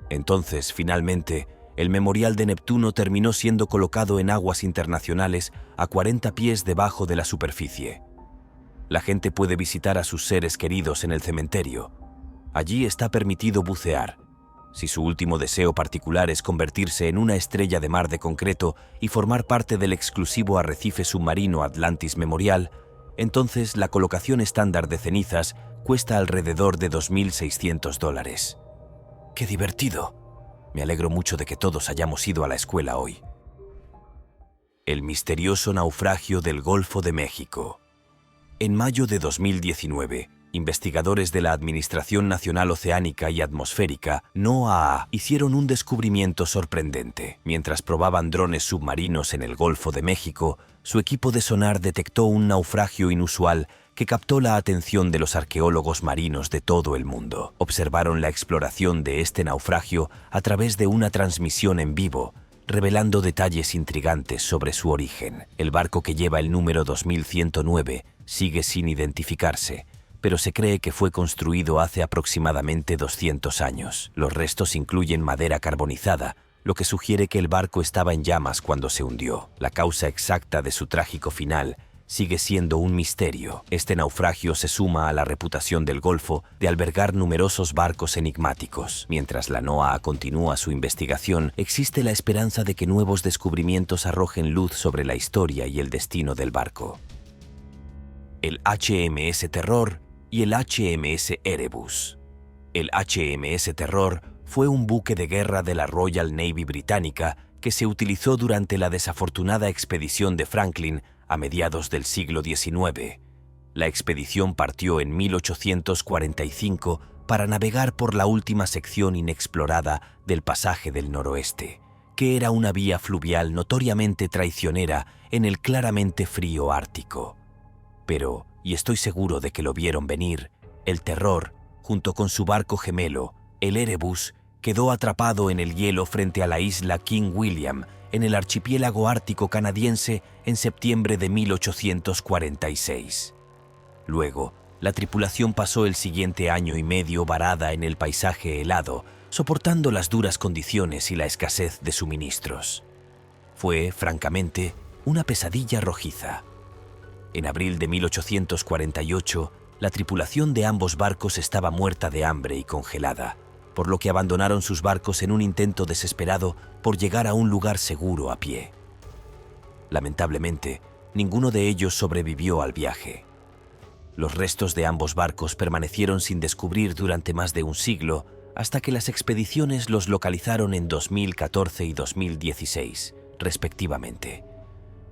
Entonces, finalmente, el memorial de Neptuno terminó siendo colocado en aguas internacionales a 40 pies debajo de la superficie. La gente puede visitar a sus seres queridos en el cementerio. Allí está permitido bucear. Si su último deseo particular es convertirse en una estrella de mar de concreto y formar parte del exclusivo arrecife submarino Atlantis Memorial, entonces la colocación estándar de cenizas cuesta alrededor de $2.600. ¡Qué divertido! Me alegro mucho de que todos hayamos ido a la escuela hoy. El misterioso naufragio del Golfo de México. En mayo de 2019, investigadores de la Administración Nacional Oceánica y Atmosférica, NOAA, hicieron un descubrimiento sorprendente. Mientras probaban drones submarinos en el Golfo de México, su equipo de sonar detectó un naufragio inusual que captó la atención de los arqueólogos marinos de todo el mundo. Observaron la exploración de este naufragio a través de una transmisión en vivo, revelando detalles intrigantes sobre su origen. El barco, que lleva el número 2109, sigue sin identificarse, pero se cree que fue construido hace aproximadamente 200 años. Los restos incluyen madera carbonizada, lo que sugiere que el barco estaba en llamas cuando se hundió. La causa exacta de su trágico final sigue siendo un misterio. Este naufragio se suma a la reputación del Golfo de albergar numerosos barcos enigmáticos. Mientras la NOAA continúa su investigación, existe la esperanza de que nuevos descubrimientos arrojen luz sobre la historia y el destino del barco. El HMS Terror y el HMS Erebus. El HMS Terror fue un buque de guerra de la Royal Navy británica que se utilizó durante la desafortunada expedición de Franklin a mediados del siglo XIX. La expedición partió en 1845 para navegar por la última sección inexplorada del Pasaje del Noroeste, que era una vía fluvial notoriamente traicionera en el claramente frío Ártico. Pero, y estoy seguro de que lo vieron venir, el Terror, junto con su barco gemelo, el Erebus, quedó atrapado en el hielo frente a la isla King William, en el archipiélago ártico canadiense, en septiembre de 1846. Luego, la tripulación pasó el siguiente año y medio varada en el paisaje helado, soportando las duras condiciones y la escasez de suministros. Fue, francamente, una pesadilla rojiza. En abril de 1848, la tripulación de ambos barcos estaba muerta de hambre y congelada, por lo que abandonaron sus barcos en un intento desesperado por llegar a un lugar seguro a pie. Lamentablemente, ninguno de ellos sobrevivió al viaje. Los restos de ambos barcos permanecieron sin descubrir durante más de un siglo, hasta que las expediciones los localizaron en 2014 y 2016, respectivamente.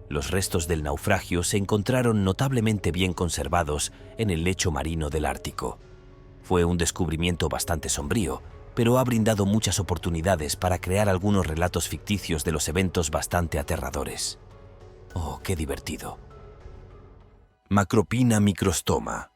Los restos del naufragio se encontraron notablemente bien conservados en el lecho marino del Ártico. Fue un descubrimiento bastante sombrío, pero ha brindado muchas oportunidades para crear algunos relatos ficticios de los eventos bastante aterradores. ¡Oh, qué divertido! Macropina microstoma.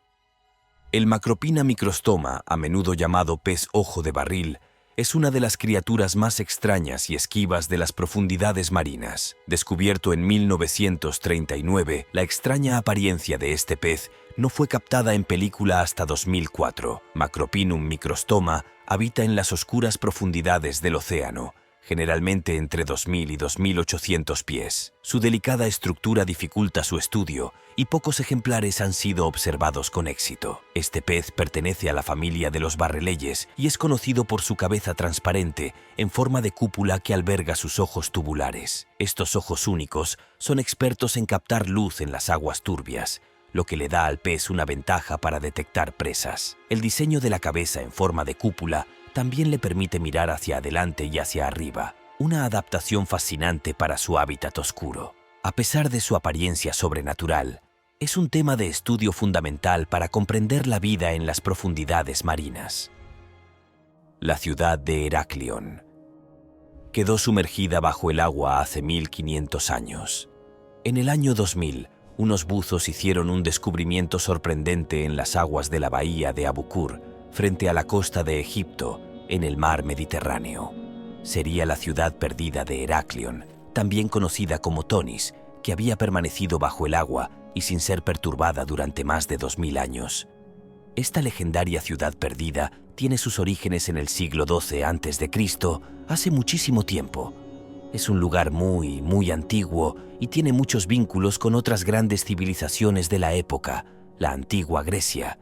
El Macropina microstoma, a menudo llamado pez ojo de barril, es una de las criaturas más extrañas y esquivas de las profundidades marinas. Descubierto en 1939, la extraña apariencia de este pez no fue captada en película hasta 2004. Macropinum microstoma habita en las oscuras profundidades del océano, generalmente entre 2.000 y 2.800 pies. Su delicada estructura dificulta su estudio y pocos ejemplares han sido observados con éxito. Este pez pertenece a la familia de los barreleyes y es conocido por su cabeza transparente en forma de cúpula que alberga sus ojos tubulares. Estos ojos únicos son expertos en captar luz en las aguas turbias, lo que le da al pez una ventaja para detectar presas. El diseño de la cabeza en forma de cúpula también le permite mirar hacia adelante y hacia arriba, una adaptación fascinante para su hábitat oscuro. A pesar de su apariencia sobrenatural, es un tema de estudio fundamental para comprender la vida en las profundidades marinas. La ciudad de Heraklion quedó sumergida bajo el agua hace 1500 años. En el año 2000, unos buzos hicieron un descubrimiento sorprendente en las aguas de la bahía de Abu Qur, frente a la costa de Egipto, en el mar Mediterráneo. Sería la ciudad perdida de Heraklion, también conocida como Tonis, que había permanecido bajo el agua y sin ser perturbada durante más de 2000 años. Esta legendaria ciudad perdida tiene sus orígenes en el siglo XII a.C., hace muchísimo tiempo. Es un lugar muy antiguo y tiene muchos vínculos con otras grandes civilizaciones de la época, la antigua Grecia.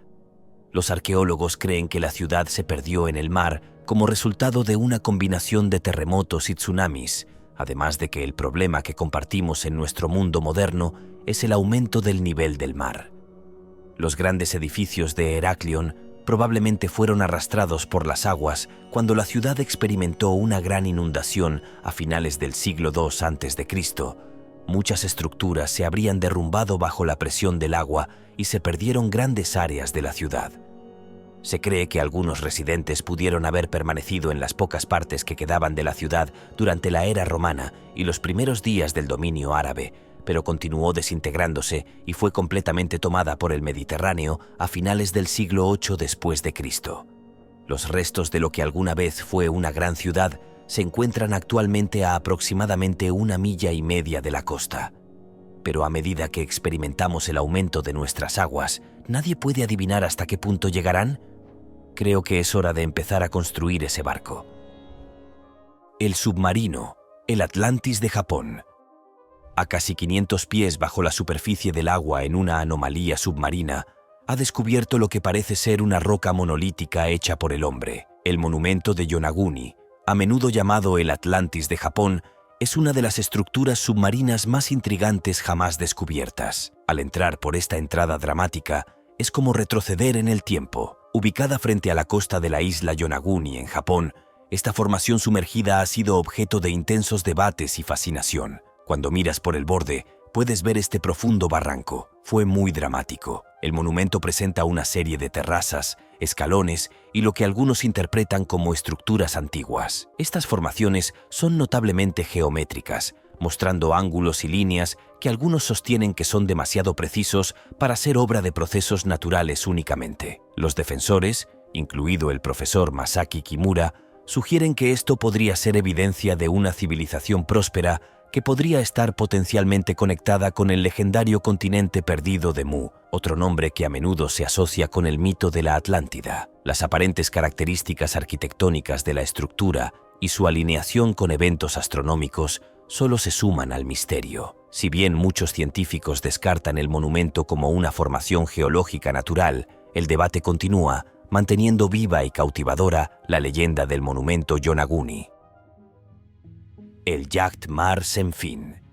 Los arqueólogos creen que la ciudad se perdió en el mar como resultado de una combinación de terremotos y tsunamis, además de que el problema que compartimos en nuestro mundo moderno es el aumento del nivel del mar. Los grandes edificios de Heraklion probablemente fueron arrastrados por las aguas cuando la ciudad experimentó una gran inundación a finales del siglo II a.C. Muchas estructuras se habrían derrumbado bajo la presión del agua y se perdieron grandes áreas de la ciudad. Se cree que algunos residentes pudieron haber permanecido en las pocas partes que quedaban de la ciudad durante la era romana y los primeros días del dominio árabe, pero continuó desintegrándose y fue completamente tomada por el Mediterráneo a finales del siglo VIII después de Cristo. Los restos de lo que alguna vez fue una gran ciudad se encuentran actualmente a aproximadamente 1,5 millas de la costa. Pero a medida que experimentamos el aumento de nuestras aguas, ¿nadie puede adivinar hasta qué punto llegarán? Creo que es hora de empezar a construir ese barco. El submarino, el Atlantis de Japón. A casi 500 pies bajo la superficie del agua en una anomalía submarina, ha descubierto lo que parece ser una roca monolítica hecha por el hombre. El monumento de Yonaguni, a menudo llamado el Atlantis de Japón, es una de las estructuras submarinas más intrigantes jamás descubiertas. Al entrar por esta entrada dramática, es como retroceder en el tiempo. Ubicada frente a la costa de la isla Yonaguni, en Japón, esta formación sumergida ha sido objeto de intensos debates y fascinación. Cuando miras por el borde, puedes ver este profundo barranco. Fue muy dramático. El monumento presenta una serie de terrazas, escalones y lo que algunos interpretan como estructuras antiguas. Estas formaciones son notablemente geométricas, mostrando ángulos y líneas que algunos sostienen que son demasiado precisos para ser obra de procesos naturales únicamente. Los defensores, incluido el profesor Masaki Kimura, sugieren que esto podría ser evidencia de una civilización próspera que podría estar potencialmente conectada con el legendario continente perdido de Mu, otro nombre que a menudo se asocia con el mito de la Atlántida. Las aparentes características arquitectónicas de la estructura y su alineación con eventos astronómicos solo se suman al misterio. Si bien muchos científicos descartan el monumento como una formación geológica natural, el debate continúa, manteniendo viva y cautivadora la leyenda del monumento Yonaguni. El Yacht Mar Sem Fin.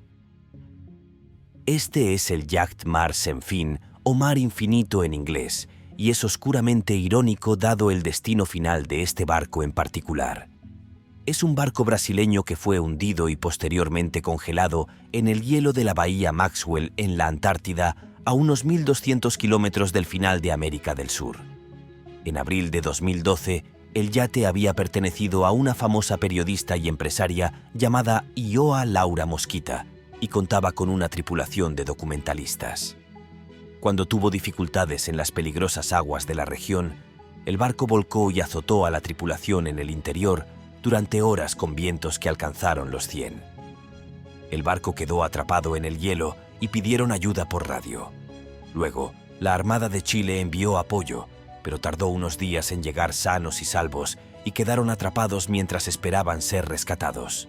Este es el Yacht Mar Sem Fin, o mar infinito en inglés, y es oscuramente irónico dado el destino final de este barco en particular. es un barco brasileño que fue hundido y posteriormente congelado en el hielo de la bahía Maxwell en la Antártida, a unos 1.200 kilómetros del final de América del Sur. En abril de 2012, el yate había pertenecido a una famosa periodista y empresaria llamada Ioa Laura Mosquita y contaba con una tripulación de documentalistas. Cuando tuvo dificultades en las peligrosas aguas de la región, el barco volcó y azotó a la tripulación en el interior durante horas con vientos que alcanzaron los 100. El barco quedó atrapado en el hielo y pidieron ayuda por radio. Luego, la Armada de Chile envió apoyo, pero tardó unos días en llegar sanos y salvos y quedaron atrapados mientras esperaban ser rescatados.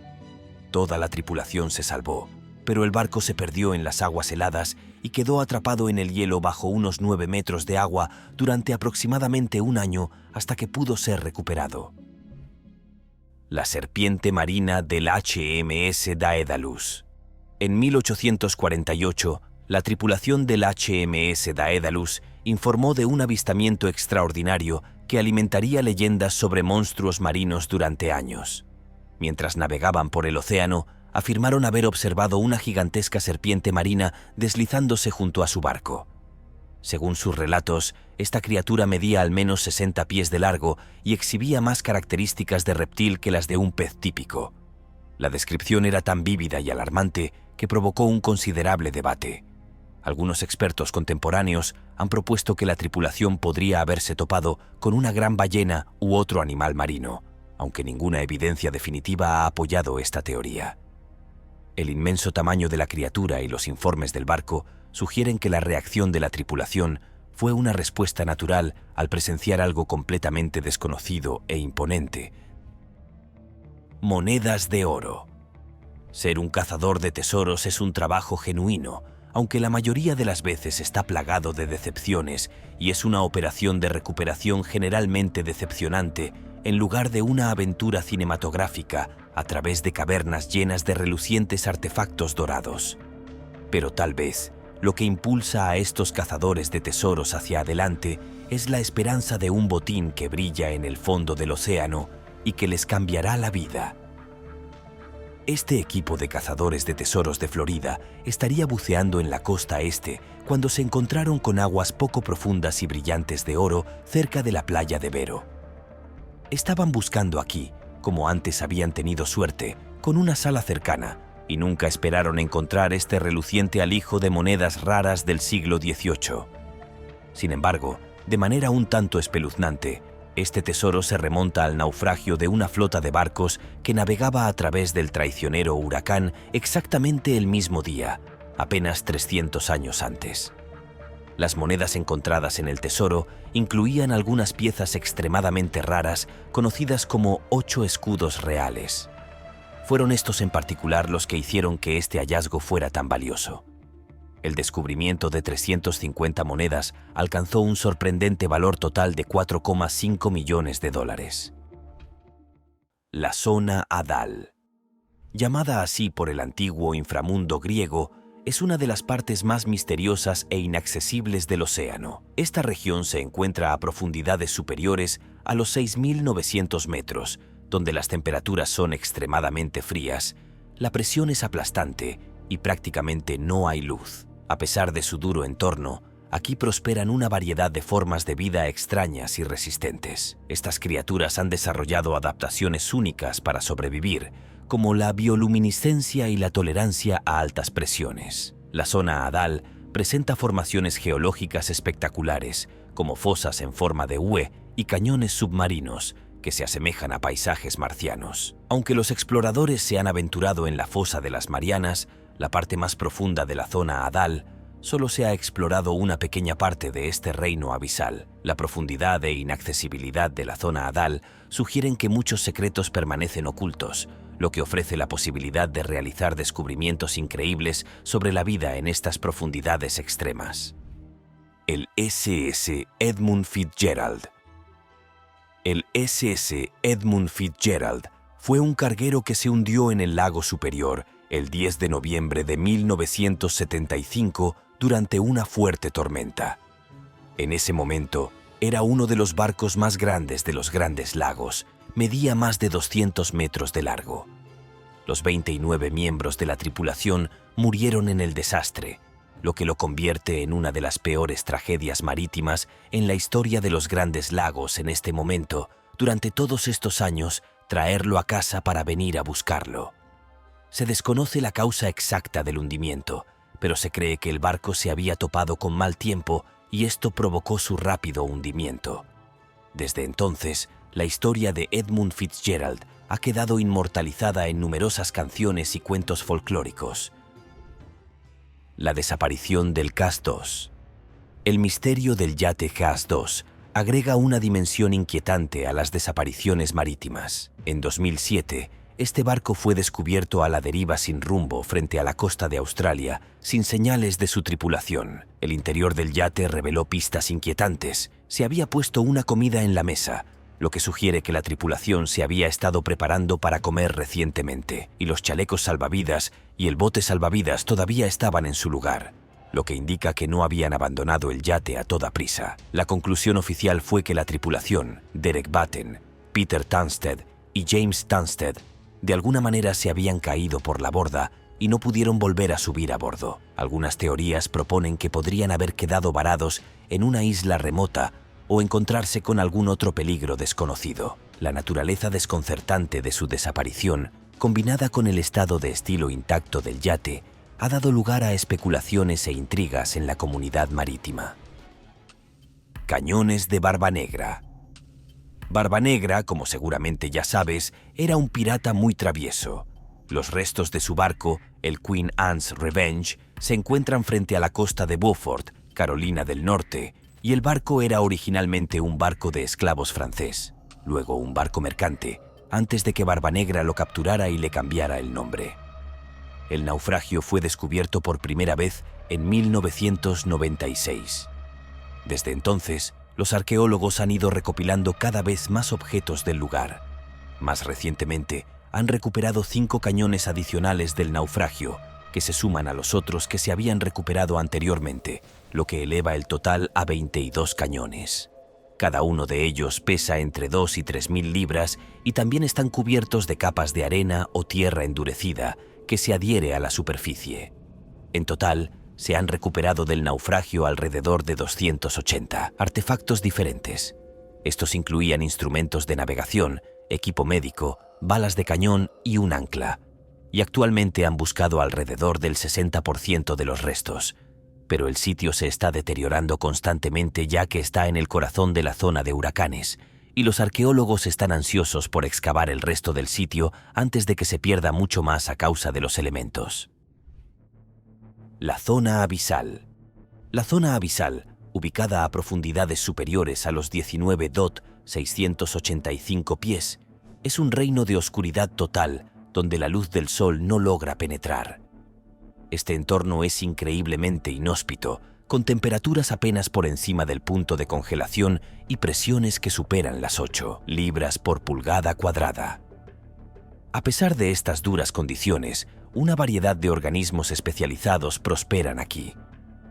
Toda la tripulación se salvó, pero el barco se perdió en las aguas heladas y quedó atrapado en el hielo bajo unos 9 metros de agua durante aproximadamente un año hasta que pudo ser recuperado. La serpiente marina del HMS Daedalus. En 1848, la tripulación del HMS Daedalus informó de un avistamiento extraordinario que alimentaría leyendas sobre monstruos marinos durante años. Mientras navegaban por el océano, afirmaron haber observado una gigantesca serpiente marina deslizándose junto a su barco. Según sus relatos, esta criatura medía al menos 60 pies de largo y exhibía más características de reptil que las de un pez típico. La descripción era tan vívida y alarmante que provocó un considerable debate. Algunos expertos contemporáneos han propuesto que la tripulación podría haberse topado con una gran ballena u otro animal marino, aunque ninguna evidencia definitiva ha apoyado esta teoría. El inmenso tamaño de la criatura y los informes del barco sugieren que la reacción de la tripulación fue una respuesta natural al presenciar algo completamente desconocido e imponente. Monedas de oro. Ser un cazador de tesoros es un trabajo genuino, aunque la mayoría de las veces está plagado de decepciones y es una operación de recuperación generalmente decepcionante en lugar de una aventura cinematográfica a través de cavernas llenas de relucientes artefactos dorados. Pero tal vez lo que impulsa a estos cazadores de tesoros hacia adelante es la esperanza de un botín que brilla en el fondo del océano y que les cambiará la vida. Este equipo de cazadores de tesoros de Florida estaría buceando en la costa este cuando se encontraron con aguas poco profundas y brillantes de oro cerca de la playa de Vero. Estaban buscando aquí, como antes habían tenido suerte, con una sala cercana, y nunca esperaron encontrar este reluciente alijo de monedas raras del siglo XVIII. Sin embargo, de manera un tanto espeluznante, este tesoro se remonta al naufragio de una flota de barcos que navegaba a través del traicionero huracán exactamente el mismo día, apenas 300 años antes. Las monedas encontradas en el tesoro incluían algunas piezas extremadamente raras conocidas como 8 escudos reales. Fueron estos en particular los que hicieron que este hallazgo fuera tan valioso. El descubrimiento de 350 monedas alcanzó un sorprendente valor total de $4,5 millones. La zona Hadal. Llamada así por el antiguo inframundo griego, es una de las partes más misteriosas e inaccesibles del océano. Esta región se encuentra a profundidades superiores a los 6.900 metros, donde las temperaturas son extremadamente frías, la presión es aplastante y prácticamente no hay luz. A pesar de su duro entorno, aquí prosperan una variedad de formas de vida extrañas y resistentes. Estas criaturas han desarrollado adaptaciones únicas para sobrevivir, como la bioluminiscencia y la tolerancia a altas presiones. La zona Hadal presenta formaciones geológicas espectaculares, como fosas en forma de U y cañones submarinos, que se asemejan a paisajes marcianos. Aunque los exploradores se han aventurado en la fosa de las Marianas, la parte más profunda de la zona Hadal, solo se ha explorado una pequeña parte de este reino abisal. La profundidad e inaccesibilidad de la zona Hadal sugieren que muchos secretos permanecen ocultos, lo que ofrece la posibilidad de realizar descubrimientos increíbles sobre la vida en estas profundidades extremas. El SS Edmund Fitzgerald. El SS Edmund Fitzgerald fue un carguero que se hundió en el lago Superior el 10 de noviembre de 1975 durante una fuerte tormenta. En ese momento, era uno de los barcos más grandes de los Grandes Lagos, medía más de 200 metros de largo. Los 29 miembros de la tripulación murieron en el desastre, lo que lo convierte en una de las peores tragedias marítimas en la historia de los Grandes Lagos en este momento. Durante todos estos años, traerlo a casa para venir a buscarlo. Se desconoce la causa exacta del hundimiento, pero se cree que el barco se había topado con mal tiempo y esto provocó su rápido hundimiento. Desde entonces, la historia de Edmund Fitzgerald ha quedado inmortalizada en numerosas canciones y cuentos folclóricos. La desaparición del Cas 2. El misterio del yate Cas 2 agrega una dimensión inquietante a las desapariciones marítimas. En 2007, este barco fue descubierto a la deriva sin rumbo frente a la costa de Australia, sin señales de su tripulación. El interior del yate reveló pistas inquietantes. Se había puesto una comida en la mesa, lo que sugiere que la tripulación se había estado preparando para comer recientemente, y los chalecos salvavidas y el bote salvavidas todavía estaban en su lugar, lo que indica que no habían abandonado el yate a toda prisa. La conclusión oficial fue que la tripulación, Derek Batten, Peter Tunstead y James Tunstead, de alguna manera se habían caído por la borda y no pudieron volver a subir a bordo. Algunas teorías proponen que podrían haber quedado varados en una isla remota o encontrarse con algún otro peligro desconocido. La naturaleza desconcertante de su desaparición, combinada con el estado de estilo intacto del yate, ha dado lugar a especulaciones e intrigas en la comunidad marítima. Cañones de Barba Negra. Barba Negra, como seguramente ya sabes, era un pirata muy travieso. Los restos de su barco, el Queen Anne's Revenge, se encuentran frente a la costa de Beaufort, Carolina del Norte, y el barco era originalmente un barco de esclavos francés, luego un barco mercante, antes de que Barba Negra lo capturara y le cambiara el nombre. El naufragio fue descubierto por primera vez en 1996. Desde entonces, los arqueólogos han ido recopilando cada vez más objetos del lugar. Más recientemente, han recuperado 5 cañones adicionales del naufragio, que se suman a los otros que se habían recuperado anteriormente, lo que eleva el total a 22 cañones. Cada uno de ellos pesa entre 2 y 3.000 libras y también están cubiertos de capas de arena o tierra endurecida que se adhiere a la superficie. En total, se han recuperado del naufragio alrededor de 280 artefactos diferentes. Estos incluían instrumentos de navegación, equipo médico, balas de cañón y un ancla. Y actualmente han buscado alrededor del 60% de los restos. Pero el sitio se está deteriorando constantemente ya que está en el corazón de la zona de huracanes, y los arqueólogos están ansiosos por excavar el resto del sitio antes de que se pierda mucho más a causa de los elementos. La zona abisal. La zona abisal, ubicada a profundidades superiores a los 19,685 pies, es un reino de oscuridad total donde la luz del sol no logra penetrar. Este entorno es increíblemente inhóspito, con temperaturas apenas por encima del punto de congelación y presiones que superan las 8 libras por pulgada cuadrada. A pesar de estas duras condiciones, una variedad de organismos especializados prosperan aquí.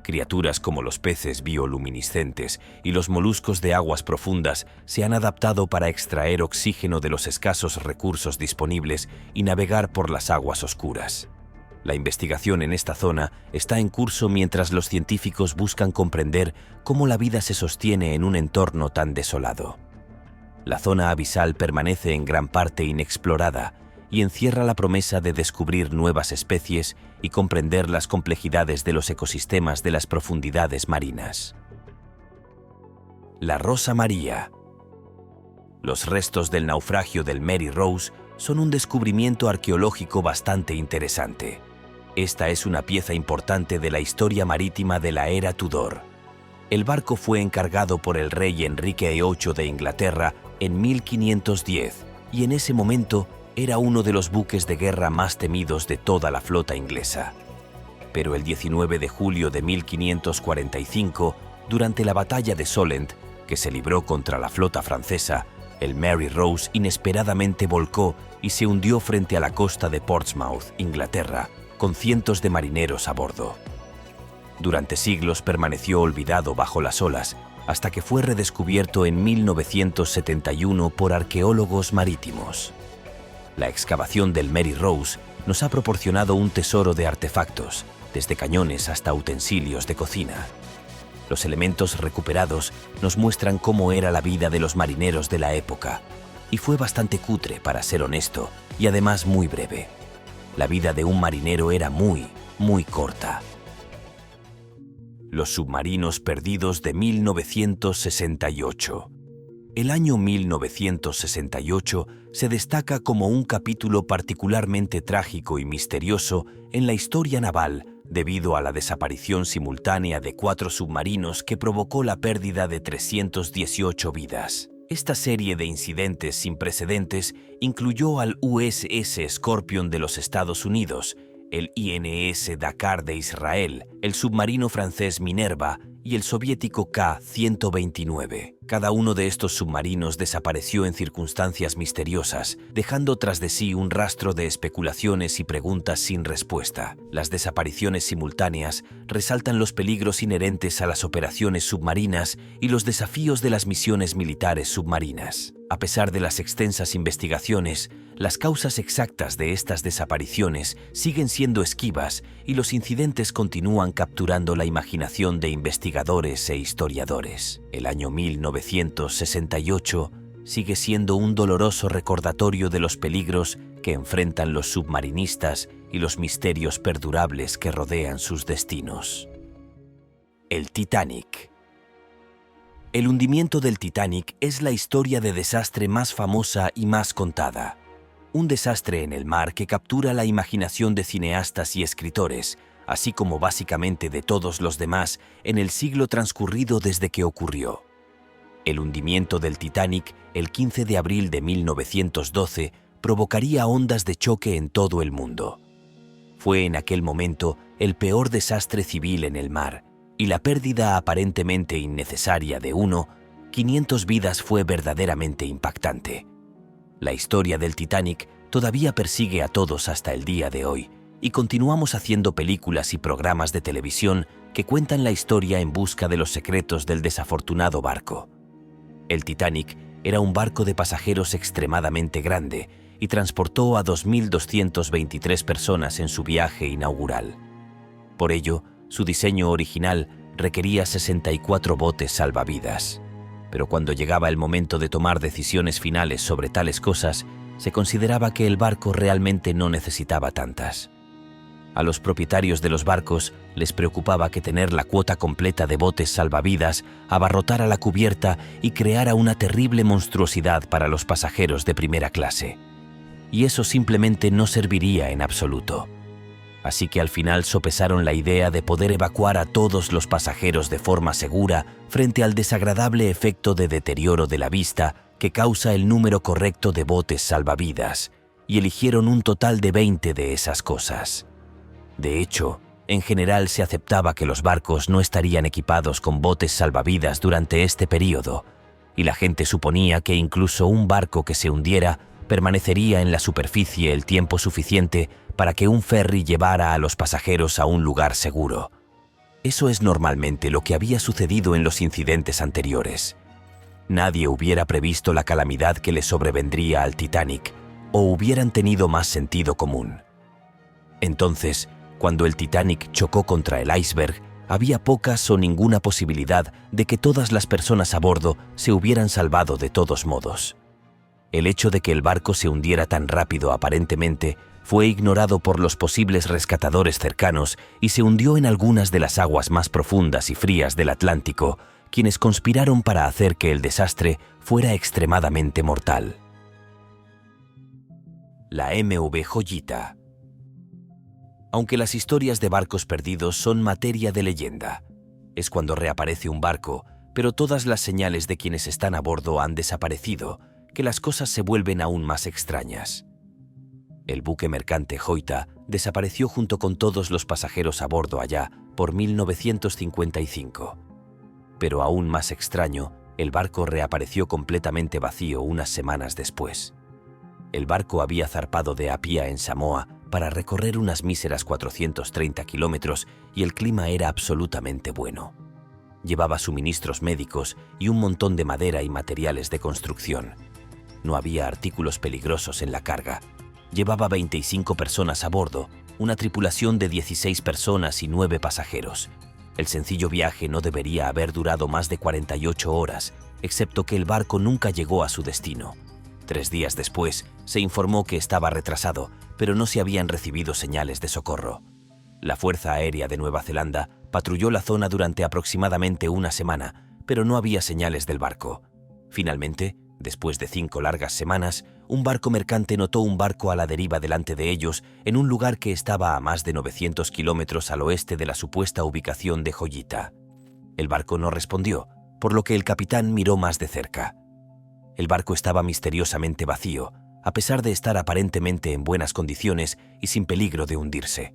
Criaturas como los peces bioluminiscentes y los moluscos de aguas profundas se han adaptado para extraer oxígeno de los escasos recursos disponibles y navegar por las aguas oscuras. La investigación en esta zona está en curso mientras los científicos buscan comprender cómo la vida se sostiene en un entorno tan desolado. La zona abisal permanece en gran parte inexplorada y encierra la promesa de descubrir nuevas especies y comprender las complejidades de los ecosistemas de las profundidades marinas. La Rosa María. Los restos del naufragio del Mary Rose son un descubrimiento arqueológico bastante interesante. Esta es una pieza importante de la historia marítima de la era Tudor. El barco fue encargado por el rey Enrique VIII de Inglaterra en 1510 y en ese momento era uno de los buques de guerra más temidos de toda la flota inglesa. Pero el 19 de julio de 1545, durante la batalla de Solent, que se libró contra la flota francesa, el Mary Rose inesperadamente volcó y se hundió frente a la costa de Portsmouth, Inglaterra, con cientos de marineros a bordo. Durante siglos permaneció olvidado bajo las olas hasta que fue redescubierto en 1971 por arqueólogos marítimos. La excavación del Mary Rose nos ha proporcionado un tesoro de artefactos, desde cañones hasta utensilios de cocina. Los elementos recuperados nos muestran cómo era la vida de los marineros de la época, y fue bastante cutre, para ser honesto, y además muy breve. La vida de un marinero era muy corta. Los submarinos perdidos de 1968. El año 1968 se destaca como un capítulo particularmente trágico y misterioso en la historia naval debido a la desaparición simultánea de 4 submarinos que provocó la pérdida de 318 vidas. Esta serie de incidentes sin precedentes incluyó al USS Scorpion de los Estados Unidos, el INS Dakar de Israel, el submarino francés Minerva y el soviético K-129. Cada uno de estos submarinos desapareció en circunstancias misteriosas, dejando tras de sí un rastro de especulaciones y preguntas sin respuesta. Las desapariciones simultáneas resaltan los peligros inherentes a las operaciones submarinas y los desafíos de las misiones militares submarinas. A pesar de las extensas investigaciones, las causas exactas de estas desapariciones siguen siendo esquivas y los incidentes continúan capturando la imaginación de investigadores e historiadores. El año 1968 sigue siendo un doloroso recordatorio de los peligros que enfrentan los submarinistas y los misterios perdurables que rodean sus destinos. El Titanic. El hundimiento del Titanic es la historia de desastre más famosa y más contada. Un desastre en el mar que captura la imaginación de cineastas y escritores, así como básicamente de todos los demás en el siglo transcurrido desde que ocurrió. El hundimiento del Titanic, el 15 de abril de 1912, provocaría ondas de choque en todo el mundo. Fue en aquel momento el peor desastre civil en el mar, y la pérdida aparentemente innecesaria de 500 vidas fue verdaderamente impactante. La historia del Titanic todavía persigue a todos hasta el día de hoy, y continuamos haciendo películas y programas de televisión que cuentan la historia en busca de los secretos del desafortunado barco. El Titanic era un barco de pasajeros extremadamente grande y transportó a 2.223 personas en su viaje inaugural. Por ello, su diseño original requería 64 botes salvavidas. Pero cuando llegaba el momento de tomar decisiones finales sobre tales cosas, se consideraba que el barco realmente no necesitaba tantas. A los propietarios de los barcos les preocupaba que tener la cuota completa de botes salvavidas abarrotara la cubierta y creara una terrible monstruosidad para los pasajeros de primera clase. Y eso simplemente no serviría en absoluto. Así que al final sopesaron la idea de poder evacuar a todos los pasajeros de forma segura frente al desagradable efecto de deterioro de la vista que causa el número correcto de botes salvavidas, y eligieron un total de 20 de esas cosas. De hecho, en general se aceptaba que los barcos no estarían equipados con botes salvavidas durante este periodo, y la gente suponía que incluso un barco que se hundiera permanecería en la superficie el tiempo suficiente para que un ferry llevara a los pasajeros a un lugar seguro. Eso es normalmente lo que había sucedido en los incidentes anteriores. Nadie hubiera previsto la calamidad que le sobrevendría al Titanic, o hubieran tenido más sentido común. Entonces, cuando el Titanic chocó contra el iceberg, había pocas o ninguna posibilidad de que todas las personas a bordo se hubieran salvado de todos modos. El hecho de que el barco se hundiera tan rápido aparentemente fue ignorado por los posibles rescatadores cercanos y se hundió en algunas de las aguas más profundas y frías del Atlántico, quienes conspiraron para hacer que el desastre fuera extremadamente mortal. La MV Joyita. Aunque las historias de barcos perdidos son materia de leyenda, es cuando reaparece un barco, pero todas las señales de quienes están a bordo han desaparecido, que las cosas se vuelven aún más extrañas. El buque mercante Joyita desapareció junto con todos los pasajeros a bordo allá por 1955. Pero aún más extraño, el barco reapareció completamente vacío unas semanas después. El barco había zarpado de Apia en Samoa para recorrer unas míseras 430 kilómetros y el clima era absolutamente bueno. Llevaba suministros médicos y un montón de madera y materiales de construcción. No había artículos peligrosos en la carga. Llevaba 25 personas a bordo, una tripulación de 16 personas y 9 pasajeros. El sencillo viaje no debería haber durado más de 48 horas, excepto que el barco nunca llegó a su destino. 3 días después, se informó que estaba retrasado, pero no se habían recibido señales de socorro. La Fuerza Aérea de Nueva Zelanda patrulló la zona durante aproximadamente una semana, pero no había señales del barco. Finalmente, después de 5 largas semanas, un barco mercante notó un barco a la deriva delante de ellos en un lugar que estaba a más de 900 kilómetros al oeste de la supuesta ubicación de Joyita. El barco no respondió, por lo que el capitán miró más de cerca. El barco estaba misteriosamente vacío, a pesar de estar aparentemente en buenas condiciones y sin peligro de hundirse.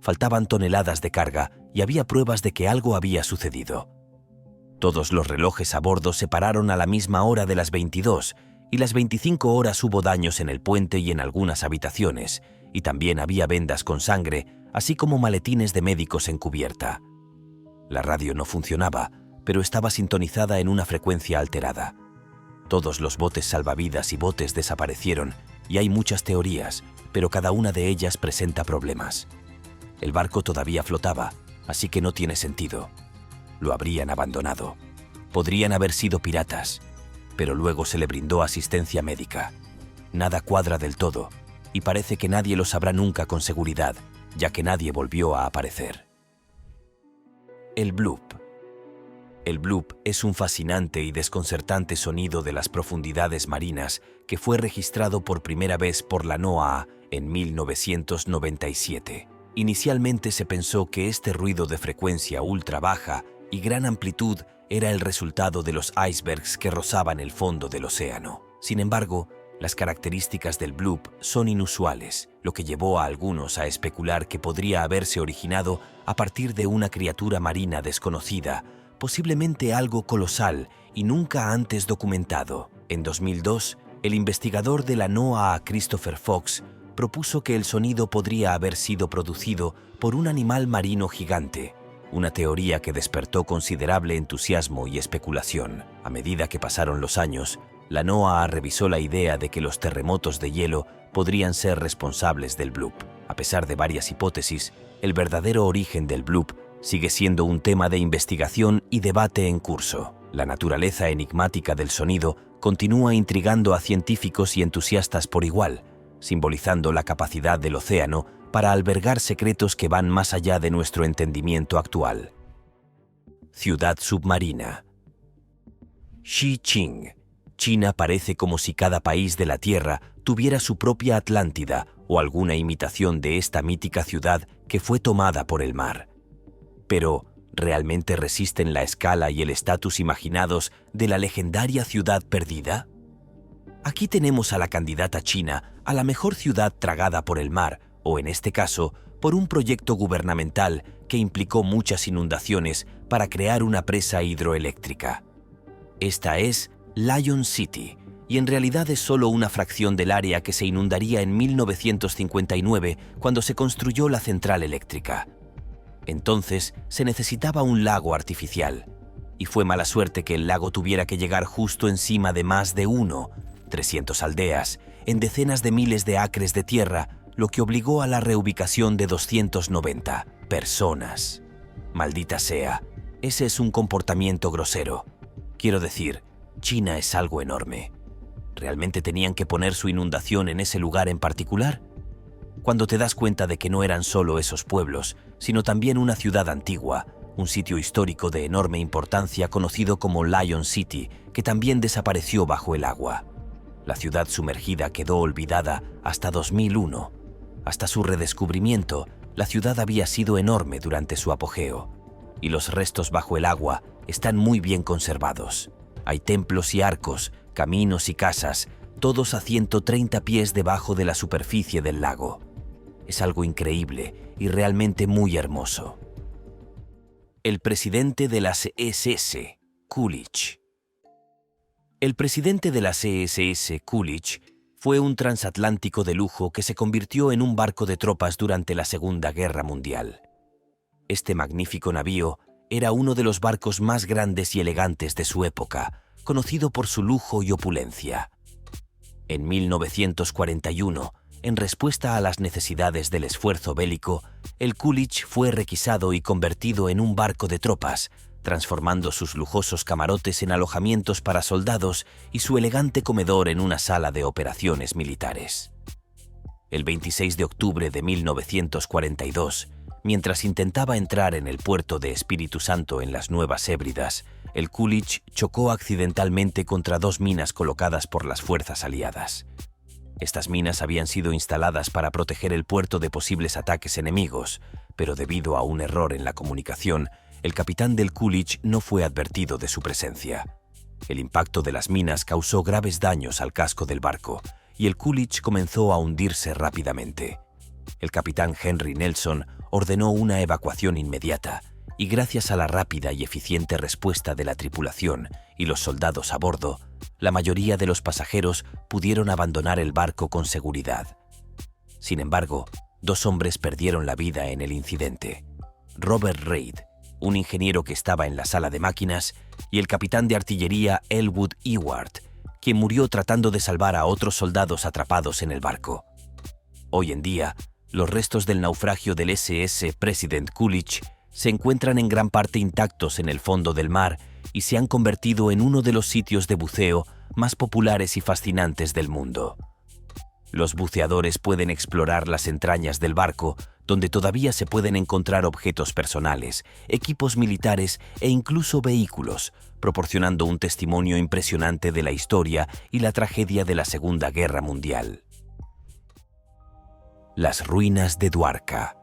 Faltaban toneladas de carga y había pruebas de que algo había sucedido. Todos los relojes a bordo se pararon a la misma hora de las 22 y las 25 horas hubo daños en el puente y en algunas habitaciones, y también había vendas con sangre, así como maletines de médicos en cubierta. La radio no funcionaba, pero estaba sintonizada en una frecuencia alterada. Todos los botes salvavidas y botes desaparecieron, y hay muchas teorías, pero cada una de ellas presenta problemas. El barco todavía flotaba, así que no tiene sentido. Lo habrían abandonado. Podrían haber sido piratas, pero luego se le brindó asistencia médica. Nada cuadra del todo, y parece que nadie lo sabrá nunca con seguridad, ya que nadie volvió a aparecer. El bloop. El bloop es un fascinante y desconcertante sonido de las profundidades marinas que fue registrado por primera vez por la NOAA en 1997. Inicialmente se pensó que este ruido de frecuencia ultra baja y gran amplitud era el resultado de los icebergs que rozaban el fondo del océano. Sin embargo, las características del bloop son inusuales, lo que llevó a algunos a especular que podría haberse originado a partir de una criatura marina desconocida, posiblemente algo colosal y nunca antes documentado. En 2002, el investigador de la NOAA Christopher Fox propuso que el sonido podría haber sido producido por un animal marino gigante, una teoría que despertó considerable entusiasmo y especulación. A medida que pasaron los años, la NOAA revisó la idea de que los terremotos de hielo podrían ser responsables del bloop. A pesar de varias hipótesis, el verdadero origen del bloop sigue siendo un tema de investigación y debate en curso. La naturaleza enigmática del sonido continúa intrigando a científicos y entusiastas por igual, simbolizando la capacidad del océano para albergar secretos que van más allá de nuestro entendimiento actual. Ciudad submarina. Xiqing. China parece como si cada país de la Tierra tuviera su propia Atlántida o alguna imitación de esta mítica ciudad que fue tomada por el mar. Pero, ¿realmente resisten la escala y el estatus imaginados de la legendaria ciudad perdida? Aquí tenemos a la candidata china a la mejor ciudad tragada por el mar, o en este caso, por un proyecto gubernamental que implicó muchas inundaciones para crear una presa hidroeléctrica. Esta es Lion City, y en realidad es solo una fracción del área que se inundaría en 1959 cuando se construyó la central eléctrica. Entonces se necesitaba un lago artificial, y fue mala suerte que el lago tuviera que llegar justo encima de más de 300 aldeas, en decenas de miles de acres de tierra, lo que obligó a la reubicación de 290 personas. Maldita sea, ese es un comportamiento grosero. Quiero decir, China es algo enorme. ¿Realmente tenían que poner su inundación en ese lugar en particular? Cuando te das cuenta de que no eran solo esos pueblos, sino también una ciudad antigua, un sitio histórico de enorme importancia conocido como Lion City, que también desapareció bajo el agua. La ciudad sumergida quedó olvidada hasta 2001. Hasta su redescubrimiento, la ciudad había sido enorme durante su apogeo, y los restos bajo el agua están muy bien conservados. Hay templos y arcos, caminos y casas, todos a 130 pies debajo de la superficie del lago. Es algo increíble y realmente muy hermoso. El presidente de la CSS, Coolidge. El presidente de la CSS, Coolidge, fue un transatlántico de lujo que se convirtió en un barco de tropas durante la Segunda Guerra Mundial. Este magnífico navío era uno de los barcos más grandes y elegantes de su época, conocido por su lujo y opulencia. En 1941, en respuesta a las necesidades del esfuerzo bélico, el Coolidge fue requisado y convertido en un barco de tropas, transformando sus lujosos camarotes en alojamientos para soldados y su elegante comedor en una sala de operaciones militares. El 26 de octubre de 1942, mientras intentaba entrar en el puerto de Espíritu Santo en las Nuevas Hébridas, el Coolidge chocó accidentalmente contra dos minas colocadas por las fuerzas aliadas. Estas minas habían sido instaladas para proteger el puerto de posibles ataques enemigos, pero debido a un error en la comunicación, el capitán del Coolidge no fue advertido de su presencia. El impacto de las minas causó graves daños al casco del barco, y el Coolidge comenzó a hundirse rápidamente. El capitán Henry Nelson ordenó una evacuación inmediata, y gracias a la rápida y eficiente respuesta de la tripulación y los soldados a bordo, la mayoría de los pasajeros pudieron abandonar el barco con seguridad. Sin embargo, dos hombres perdieron la vida en el incidente: Robert Reid, un ingeniero que estaba en la sala de máquinas, y el capitán de artillería Elwood Ewart, quien murió tratando de salvar a otros soldados atrapados en el barco. Hoy en día, los restos del naufragio del SS President Coolidge se encuentran en gran parte intactos en el fondo del mar y se han convertido en uno de los sitios de buceo más populares y fascinantes del mundo. Los buceadores pueden explorar las entrañas del barco, donde todavía se pueden encontrar objetos personales, equipos militares e incluso vehículos, proporcionando un testimonio impresionante de la historia y la tragedia de la Segunda Guerra Mundial. Las ruinas de Dwarka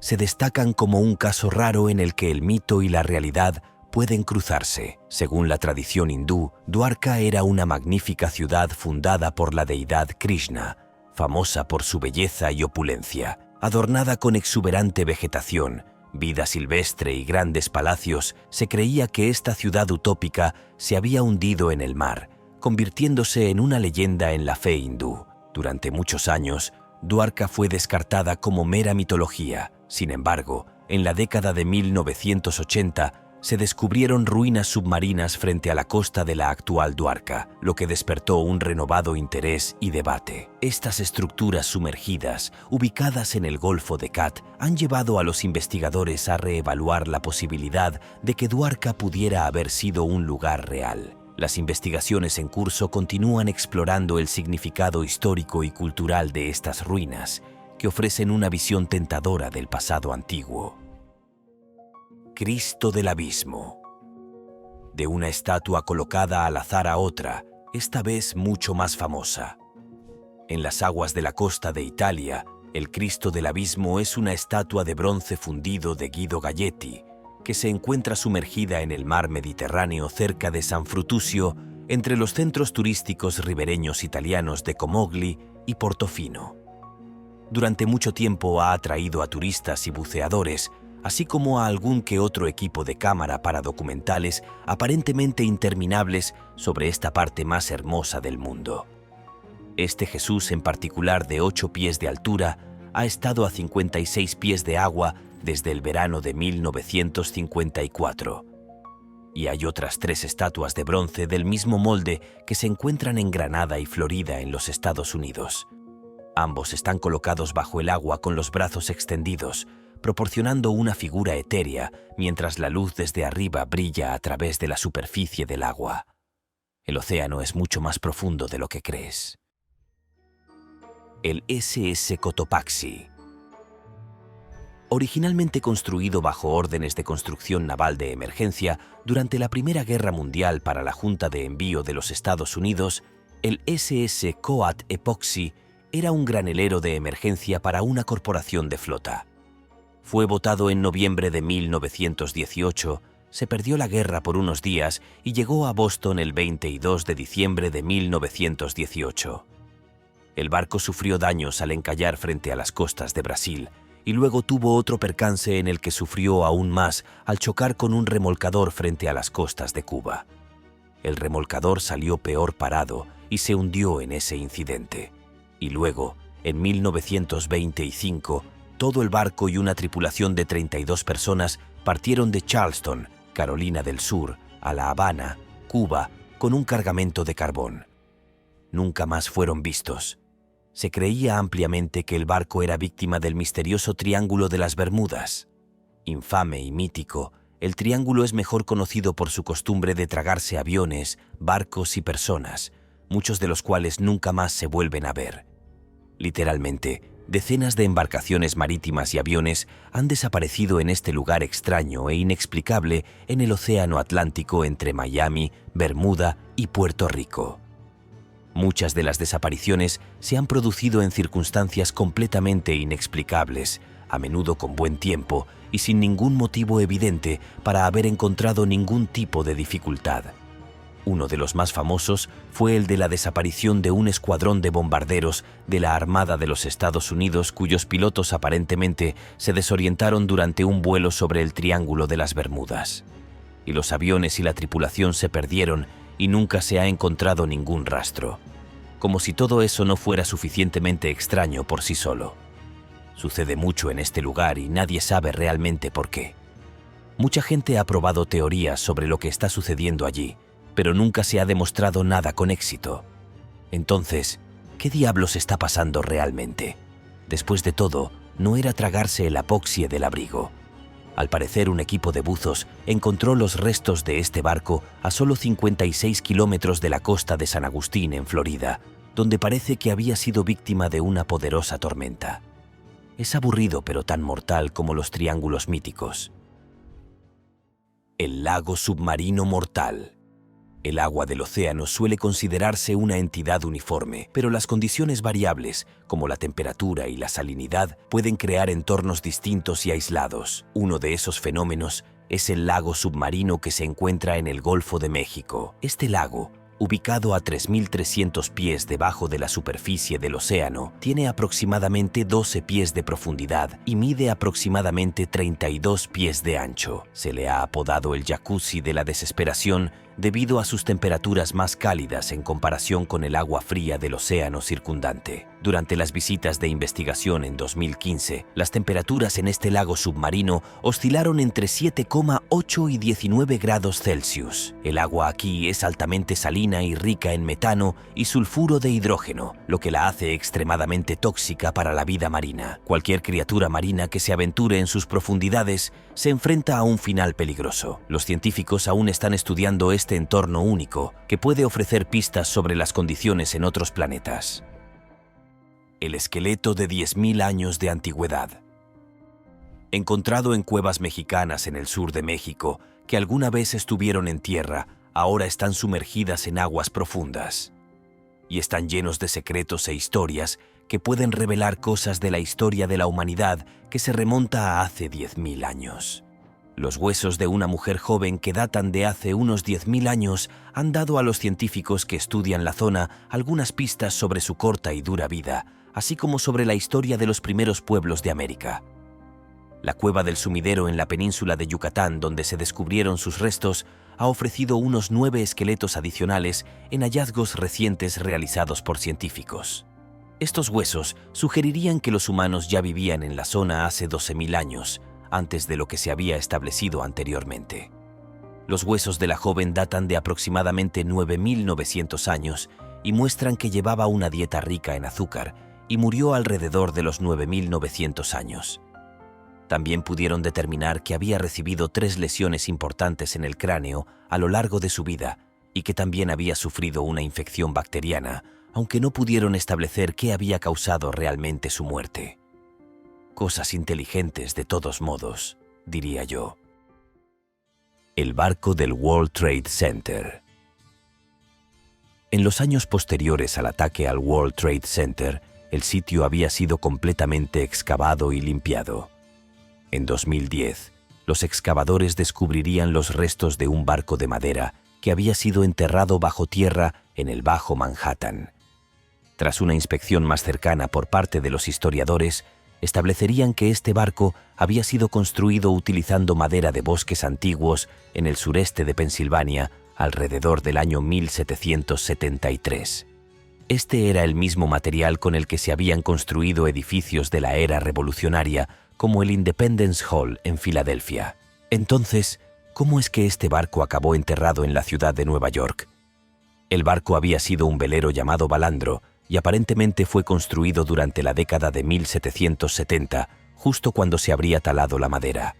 se destacan como un caso raro en el que el mito y la realidad pueden cruzarse. Según la tradición hindú, Dwarka era una magnífica ciudad fundada por la deidad Krishna, famosa por su belleza y opulencia. Adornada con exuberante vegetación, vida silvestre y grandes palacios, se creía que esta ciudad utópica se había hundido en el mar, convirtiéndose en una leyenda en la fe hindú. Durante muchos años, Dwarka fue descartada como mera mitología. Sin embargo, en la década de 1980 se descubrieron ruinas submarinas frente a la costa de la actual Dwarka, lo que despertó un renovado interés y debate. Estas estructuras sumergidas, ubicadas en el Golfo de Kut, han llevado a los investigadores a reevaluar la posibilidad de que Dwarka pudiera haber sido un lugar real. Las investigaciones en curso continúan explorando el significado histórico y cultural de estas ruinas, que ofrecen una visión tentadora del pasado antiguo. Cristo del Abismo. De una estatua colocada al azar a otra, esta vez mucho más famosa. En las aguas de la costa de Italia, el Cristo del Abismo es una estatua de bronce fundido de Guido Galletti, que se encuentra sumergida en el mar Mediterráneo cerca de San Frutusio, entre los centros turísticos ribereños italianos de Comogli y Portofino. Durante mucho tiempo ha atraído a turistas y buceadores, así como a algún que otro equipo de cámara para documentales aparentemente interminables sobre esta parte más hermosa del mundo. Este Jesús en particular, de 8 pies de altura, ha estado a 56 pies de agua desde el verano de 1954. Y hay otras 3 estatuas de bronce del mismo molde que se encuentran en Granada y Florida, en los Estados Unidos. Ambos están colocados bajo el agua con los brazos extendidos, proporcionando una figura etérea mientras la luz desde arriba brilla a través de la superficie del agua. El océano es mucho más profundo de lo que crees. El SS Cotopaxi. Originalmente construido bajo órdenes de construcción naval de emergencia durante la Primera Guerra Mundial para la Junta de Envío de los Estados Unidos, el SS Coat Epoxy era un granelero de emergencia para una corporación de flota. Fue botado en noviembre de 1918, se perdió la guerra por unos días y llegó a Boston el 22 de diciembre de 1918. El barco sufrió daños al encallar frente a las costas de Brasil y luego tuvo otro percance en el que sufrió aún más al chocar con un remolcador frente a las costas de Cuba. El remolcador salió peor parado y se hundió en ese incidente. Y luego, en 1925, Todo el barco y una tripulación de 32 personas partieron de Charleston, Carolina del Sur, a La Habana, Cuba, con un cargamento de carbón. Nunca más fueron vistos. Se creía ampliamente que el barco era víctima del misterioso Triángulo de las Bermudas. Infame y mítico, el triángulo es mejor conocido por su costumbre de tragarse aviones, barcos y personas, muchos de los cuales nunca más se vuelven a ver. Literalmente, decenas de embarcaciones marítimas y aviones han desaparecido en este lugar extraño e inexplicable en el Océano Atlántico entre Miami, Bermuda y Puerto Rico. Muchas de las desapariciones se han producido en circunstancias completamente inexplicables, a menudo con buen tiempo y sin ningún motivo evidente para haber encontrado ningún tipo de dificultad. Uno de los más famosos fue el de la desaparición de un escuadrón de bombarderos de la Armada de los Estados Unidos cuyos pilotos aparentemente se desorientaron durante un vuelo sobre el Triángulo de las Bermudas. Y los aviones y la tripulación se perdieron y nunca se ha encontrado ningún rastro. Como si todo eso no fuera suficientemente extraño por sí solo. Sucede mucho en este lugar y nadie sabe realmente por qué. Mucha gente ha probado teorías sobre lo que está sucediendo allí, pero nunca se ha demostrado nada con éxito. Entonces, ¿qué diablos está pasando realmente? Después de todo, no era tragarse el apoxie del abrigo. Al parecer, un equipo de buzos encontró los restos de este barco a solo 56 kilómetros de la costa de San Agustín, en Florida, donde parece que había sido víctima de una poderosa tormenta. Es aburrido pero tan mortal como los triángulos míticos. El lago submarino mortal. El agua del océano suele considerarse una entidad uniforme, pero las condiciones variables, como la temperatura y la salinidad, pueden crear entornos distintos y aislados. Uno de esos fenómenos es el lago submarino que se encuentra en el Golfo de México. Este lago, ubicado a 3.300 pies debajo de la superficie del océano, tiene aproximadamente 12 pies de profundidad y mide aproximadamente 32 pies de ancho. Se le ha apodado el jacuzzi de la desesperación debido a sus temperaturas más cálidas en comparación con el agua fría del océano circundante. Durante las visitas de investigación en 2015, las temperaturas en este lago submarino oscilaron entre 7,8 y 19 grados Celsius. El agua aquí es altamente salina y rica en metano y sulfuro de hidrógeno, lo que la hace extremadamente tóxica para la vida marina. Cualquier criatura marina que se aventure en sus profundidades se enfrenta a un final peligroso. Los científicos aún están estudiando este entorno único que puede ofrecer pistas sobre las condiciones en otros planetas. El esqueleto de 10.000 años de antigüedad. Encontrado en cuevas mexicanas en el sur de México, que alguna vez estuvieron en tierra, ahora están sumergidas en aguas profundas. Y están llenos de secretos e historias que pueden revelar cosas de la historia de la humanidad que se remonta a hace 10.000 años. Los huesos de una mujer joven que datan de hace unos 10.000 años han dado a los científicos que estudian la zona algunas pistas sobre su corta y dura vida, así como sobre la historia de los primeros pueblos de América. La cueva del Sumidero en la península de Yucatán, donde se descubrieron sus restos, ha ofrecido unos 9 esqueletos adicionales en hallazgos recientes realizados por científicos. Estos huesos sugerirían que los humanos ya vivían en la zona hace 12.000 años, antes de lo que se había establecido anteriormente. Los huesos de la joven datan de aproximadamente 9.900 años y muestran que llevaba una dieta rica en azúcar y murió alrededor de los 9.900 años. También pudieron determinar que había recibido 3 lesiones importantes en el cráneo a lo largo de su vida y que también había sufrido una infección bacteriana, aunque no pudieron establecer qué había causado realmente su muerte. Cosas inteligentes de todos modos, diría yo. El barco del World Trade Center. En los años posteriores al ataque al World Trade Center, el sitio había sido completamente excavado y limpiado. En 2010, los excavadores descubrirían los restos de un barco de madera que había sido enterrado bajo tierra en el Bajo Manhattan. Tras una inspección más cercana por parte de los historiadores, establecerían que este barco había sido construido utilizando madera de bosques antiguos en el sureste de Pensilvania alrededor del año 1773. Este era el mismo material con el que se habían construido edificios de la era revolucionaria, como el Independence Hall en Filadelfia. Entonces, ¿cómo es que este barco acabó enterrado en la ciudad de Nueva York? El barco había sido un velero llamado Balandro y aparentemente fue construido durante la década de 1770, justo cuando se habría talado la madera.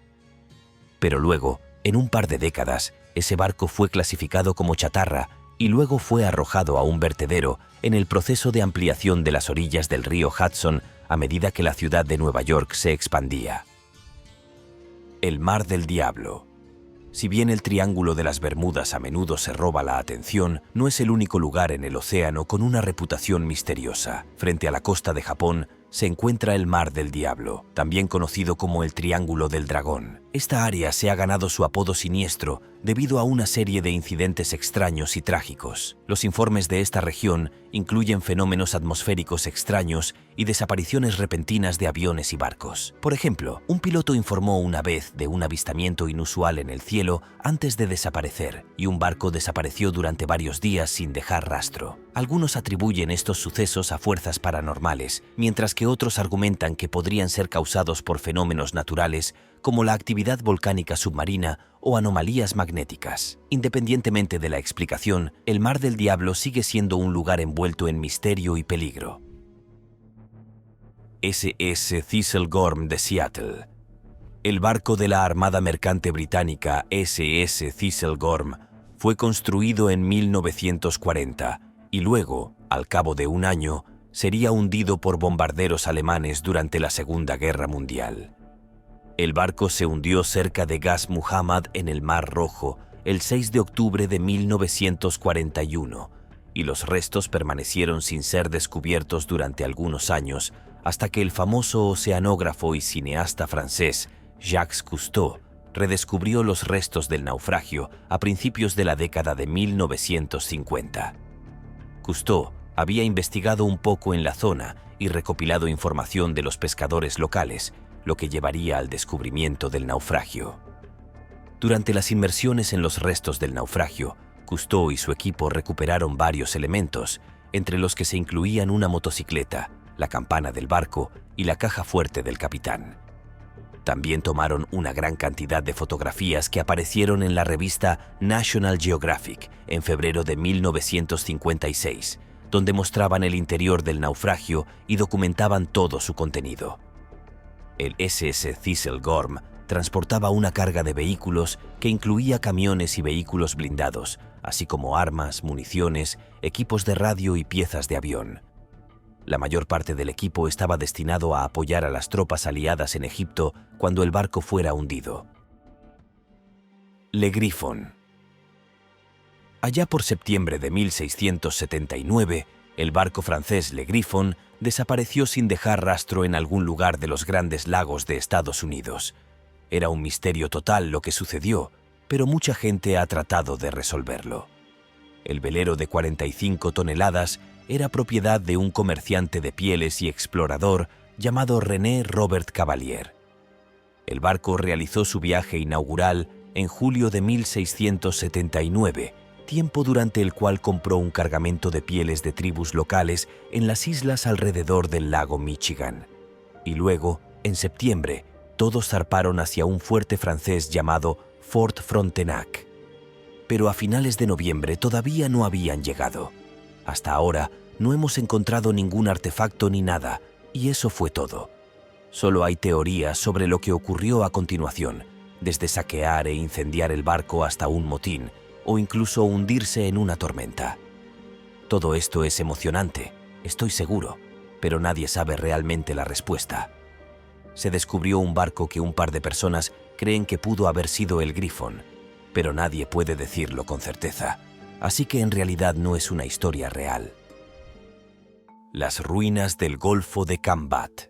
Pero luego, en un par de décadas, ese barco fue clasificado como chatarra y luego fue arrojado a un vertedero en el proceso de ampliación de las orillas del río Hudson a medida que la ciudad de Nueva York se expandía. El Mar del Diablo. Si bien el Triángulo de las Bermudas a menudo se roba la atención, no es el único lugar en el océano con una reputación misteriosa. Frente a la costa de Japón se encuentra el Mar del Diablo, también conocido como el Triángulo del Dragón. Esta área se ha ganado su apodo siniestro debido a una serie de incidentes extraños y trágicos. Los informes de esta región incluyen fenómenos atmosféricos extraños y desapariciones repentinas de aviones y barcos. Por ejemplo, un piloto informó una vez de un avistamiento inusual en el cielo antes de desaparecer, y un barco desapareció durante varios días sin dejar rastro. Algunos atribuyen estos sucesos a fuerzas paranormales, mientras que otros argumentan que podrían ser causados por fenómenos naturales como la actividad volcánica submarina o anomalías magnéticas. Independientemente de la explicación, el Mar del Diablo sigue siendo un lugar envuelto en misterio y peligro. SS Thistle Gorm de Seattle. El barco de la Armada Mercante Británica SS Thistle Gorm fue construido en 1940 y luego, al cabo de un año, sería hundido por bombarderos alemanes durante la Segunda Guerra Mundial. El barco se hundió cerca de Ras Muhammad en el Mar Rojo el 6 de octubre de 1941 y los restos permanecieron sin ser descubiertos durante algunos años hasta que el famoso oceanógrafo y cineasta francés Jacques Cousteau redescubrió los restos del naufragio a principios de la década de 1950. Cousteau había investigado un poco en la zona y recopilado información de los pescadores locales, lo que llevaría al descubrimiento del naufragio. Durante las inmersiones en los restos del naufragio, Cousteau y su equipo recuperaron varios elementos, entre los que se incluían una motocicleta, la campana del barco y la caja fuerte del capitán. También tomaron una gran cantidad de fotografías que aparecieron en la revista National Geographic en febrero de 1956, donde mostraban el interior del naufragio y documentaban todo su contenido. El SS Thistle Gorm transportaba una carga de vehículos que incluía camiones y vehículos blindados, así como armas, municiones, equipos de radio y piezas de avión. La mayor parte del equipo estaba destinado a apoyar a las tropas aliadas en Egipto cuando el barco fuera hundido. Le Griffon. Allá por septiembre de 1679, el barco francés Le Griffon desapareció sin dejar rastro en algún lugar de los Grandes Lagos de Estados Unidos. Era un misterio total lo que sucedió, pero mucha gente ha tratado de resolverlo. El velero de 45 toneladas era propiedad de un comerciante de pieles y explorador llamado René Robert Cavalier. El barco realizó su viaje inaugural en julio de 1679, tiempo durante el cual compró un cargamento de pieles de tribus locales en las islas alrededor del lago Michigan. Y luego, en septiembre, todos zarparon hacia un fuerte francés llamado Fort Frontenac. Pero a finales de noviembre todavía no habían llegado. Hasta ahora no hemos encontrado ningún artefacto ni nada, y eso fue todo. Solo hay teorías sobre lo que ocurrió a continuación, desde saquear e incendiar el barco hasta un motín, o incluso hundirse en una tormenta. Todo esto es emocionante, estoy seguro, pero nadie sabe realmente la respuesta. Se descubrió un barco que un par de personas creen que pudo haber sido el Griffon, pero nadie puede decirlo con certeza, así que en realidad no es una historia real. Las ruinas del Golfo de Cambat.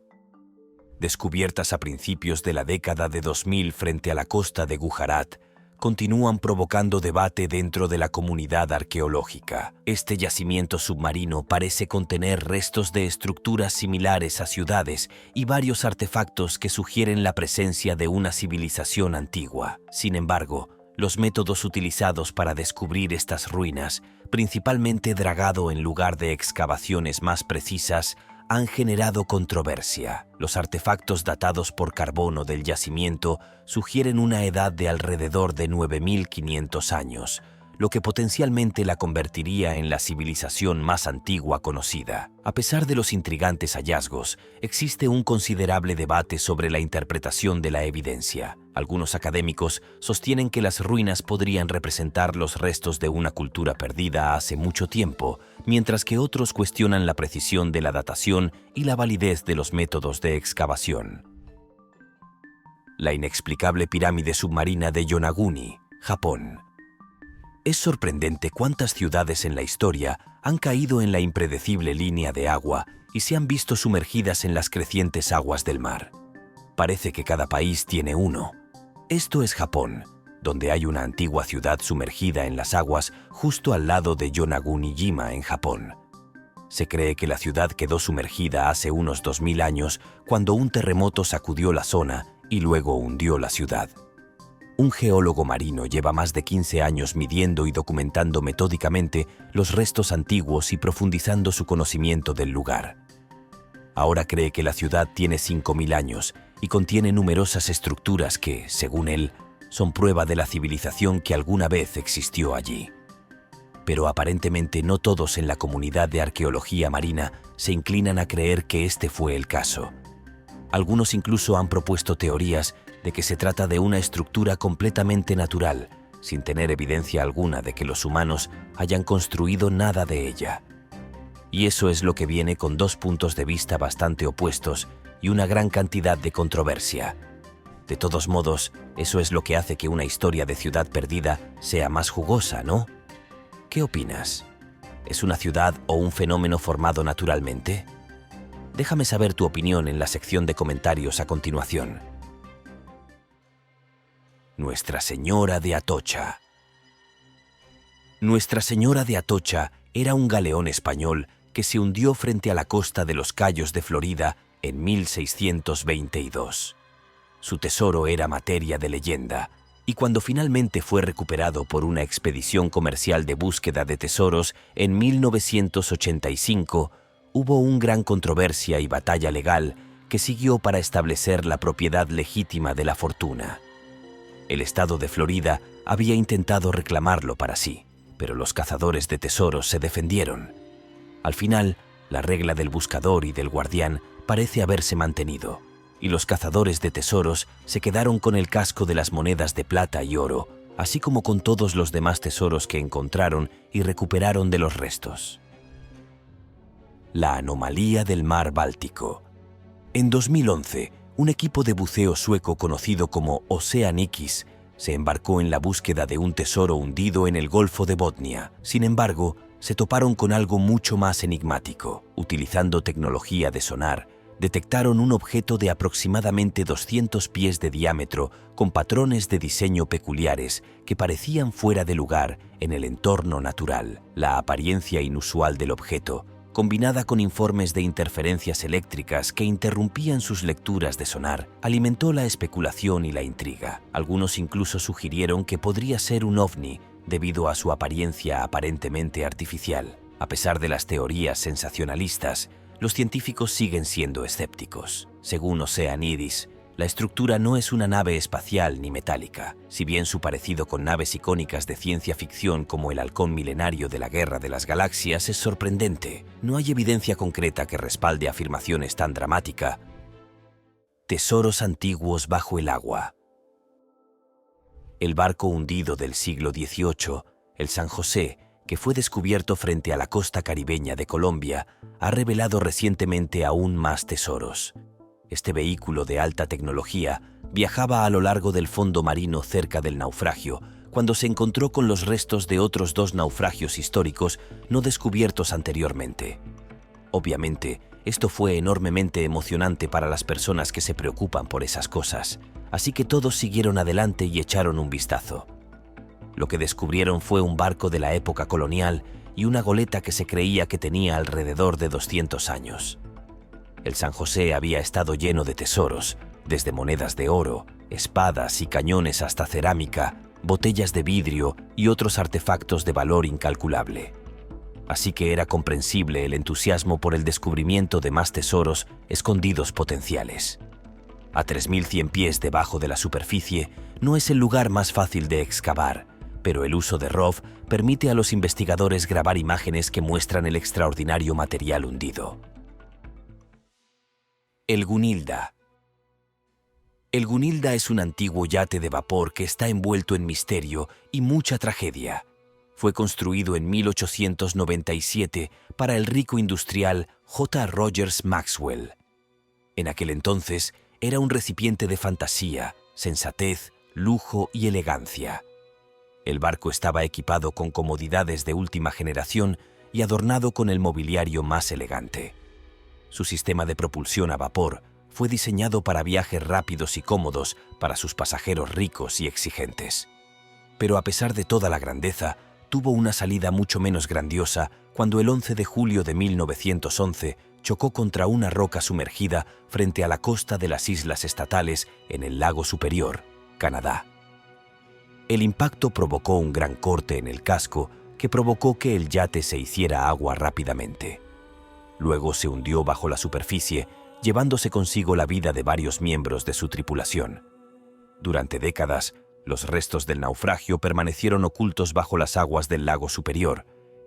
Descubiertas a principios de la década de 2000 frente a la costa de Gujarat, continúan provocando debate dentro de la comunidad arqueológica. Este yacimiento submarino parece contener restos de estructuras similares a ciudades y varios artefactos que sugieren la presencia de una civilización antigua. Sin embargo, Los métodos utilizados para descubrir estas ruinas, principalmente dragado en lugar de excavaciones más precisas, han generado controversia. Los artefactos datados por carbono del yacimiento sugieren una edad de alrededor de 9.500 años, lo que potencialmente la convertiría en la civilización más antigua conocida. A pesar de los intrigantes hallazgos, existe un considerable debate sobre la interpretación de la evidencia. Algunos académicos sostienen que las ruinas podrían representar los restos de una cultura perdida hace mucho tiempo, mientras que otros cuestionan la precisión de la datación y la validez de los métodos de excavación. La inexplicable pirámide submarina de Yonaguni, Japón. Es sorprendente cuántas ciudades en la historia han caído en la impredecible línea de agua y se han visto sumergidas en las crecientes aguas del mar. Parece que cada país tiene uno. Esto es Japón, donde hay una antigua ciudad sumergida en las aguas justo al lado de Yonaguni-jima en Japón. Se cree que la ciudad quedó sumergida hace unos 2000 años cuando un terremoto sacudió la zona y luego hundió la ciudad. Un geólogo marino lleva más de 15 años midiendo y documentando metódicamente los restos antiguos y profundizando su conocimiento del lugar. Ahora cree que la ciudad tiene 5000 años y contiene numerosas estructuras que, según él, son prueba de la civilización que alguna vez existió allí. Pero aparentemente no todos en la comunidad de arqueología marina se inclinan a creer que este fue el caso. Algunos incluso han propuesto teorías de que se trata de una estructura completamente natural, sin tener evidencia alguna de que los humanos hayan construido nada de ella. Y eso es lo que viene con dos puntos de vista bastante opuestos y una gran cantidad de controversia. De todos modos, eso es lo que hace que una historia de ciudad perdida sea más jugosa, ¿no? ¿Qué opinas? ¿Es una ciudad o un fenómeno formado naturalmente? Déjame saber tu opinión en la sección de comentarios a continuación. Nuestra Señora de Atocha. Nuestra Señora de Atocha era un galeón español que se hundió frente a la costa de los Cayos de Florida en 1622. Su tesoro era materia de leyenda, y cuando finalmente fue recuperado por una expedición comercial de búsqueda de tesoros en 1985, hubo una gran controversia y batalla legal que siguió para establecer la propiedad legítima de la fortuna. El estado de Florida había intentado reclamarlo para sí, pero los cazadores de tesoros se defendieron. Al final, la regla del buscador y del guardián parece haberse mantenido, y los cazadores de tesoros se quedaron con el casco de las monedas de plata y oro, así como con todos los demás tesoros que encontraron y recuperaron de los restos. La anomalía del mar Báltico. En 2011, un equipo de buceo sueco conocido como Oceanikis se embarcó en la búsqueda de un tesoro hundido en el Golfo de Botnia. Sin embargo, se toparon con algo mucho más enigmático. Utilizando tecnología de sonar, detectaron un objeto de aproximadamente 200 pies de diámetro con patrones de diseño peculiares que parecían fuera de lugar en el entorno natural. La apariencia inusual del objeto, combinada con informes de interferencias eléctricas que interrumpían sus lecturas de sonar, alimentó la especulación y la intriga. Algunos incluso sugirieron que podría ser un ovni debido a su apariencia aparentemente artificial. A pesar de las teorías sensacionalistas, los científicos siguen siendo escépticos. Según Oceanidis, la estructura no es una nave espacial ni metálica. Si bien su parecido con naves icónicas de ciencia ficción como el halcón milenario de la Guerra de las Galaxias es sorprendente, no hay evidencia concreta que respalde afirmaciones tan dramáticas. Tesoros antiguos bajo el agua. El barco hundido del siglo XVIII, el San José, que fue descubierto frente a la costa caribeña de Colombia, ha revelado recientemente aún más tesoros. Este vehículo de alta tecnología viajaba a lo largo del fondo marino cerca del naufragio, cuando se encontró con los restos de otros 2 naufragios históricos no descubiertos anteriormente. Obviamente, esto fue enormemente emocionante para las personas que se preocupan por esas cosas, así que todos siguieron adelante y echaron un vistazo. Lo que descubrieron fue un barco de la época colonial y una goleta que se creía que tenía alrededor de 200 años. El San José había estado lleno de tesoros, desde monedas de oro, espadas y cañones hasta cerámica, botellas de vidrio y otros artefactos de valor incalculable. Así que era comprensible el entusiasmo por el descubrimiento de más tesoros escondidos potenciales. A 3.100 pies debajo de la superficie no es el lugar más fácil de excavar, pero el uso de ROV permite a los investigadores grabar imágenes que muestran el extraordinario material hundido. El Gunilda. El Gunilda es un antiguo yate de vapor que está envuelto en misterio y mucha tragedia. Fue construido en 1897 para el rico industrial J. Rogers Maxwell. En aquel entonces era un recipiente de fantasía, sensatez, lujo y elegancia. El barco estaba equipado con comodidades de última generación y adornado con el mobiliario más elegante. Su sistema de propulsión a vapor fue diseñado para viajes rápidos y cómodos para sus pasajeros ricos y exigentes. Pero a pesar de toda la grandeza, tuvo una salida mucho menos grandiosa cuando el 11 de julio de 1911 chocó contra una roca sumergida frente a la costa de las Islas Estatales en el Lago Superior, Canadá. El impacto provocó un gran corte en el casco que provocó que el yate se hiciera agua rápidamente. Luego se hundió bajo la superficie, llevándose consigo la vida de varios miembros de su tripulación. Durante décadas, los restos del naufragio permanecieron ocultos bajo las aguas del Lago Superior,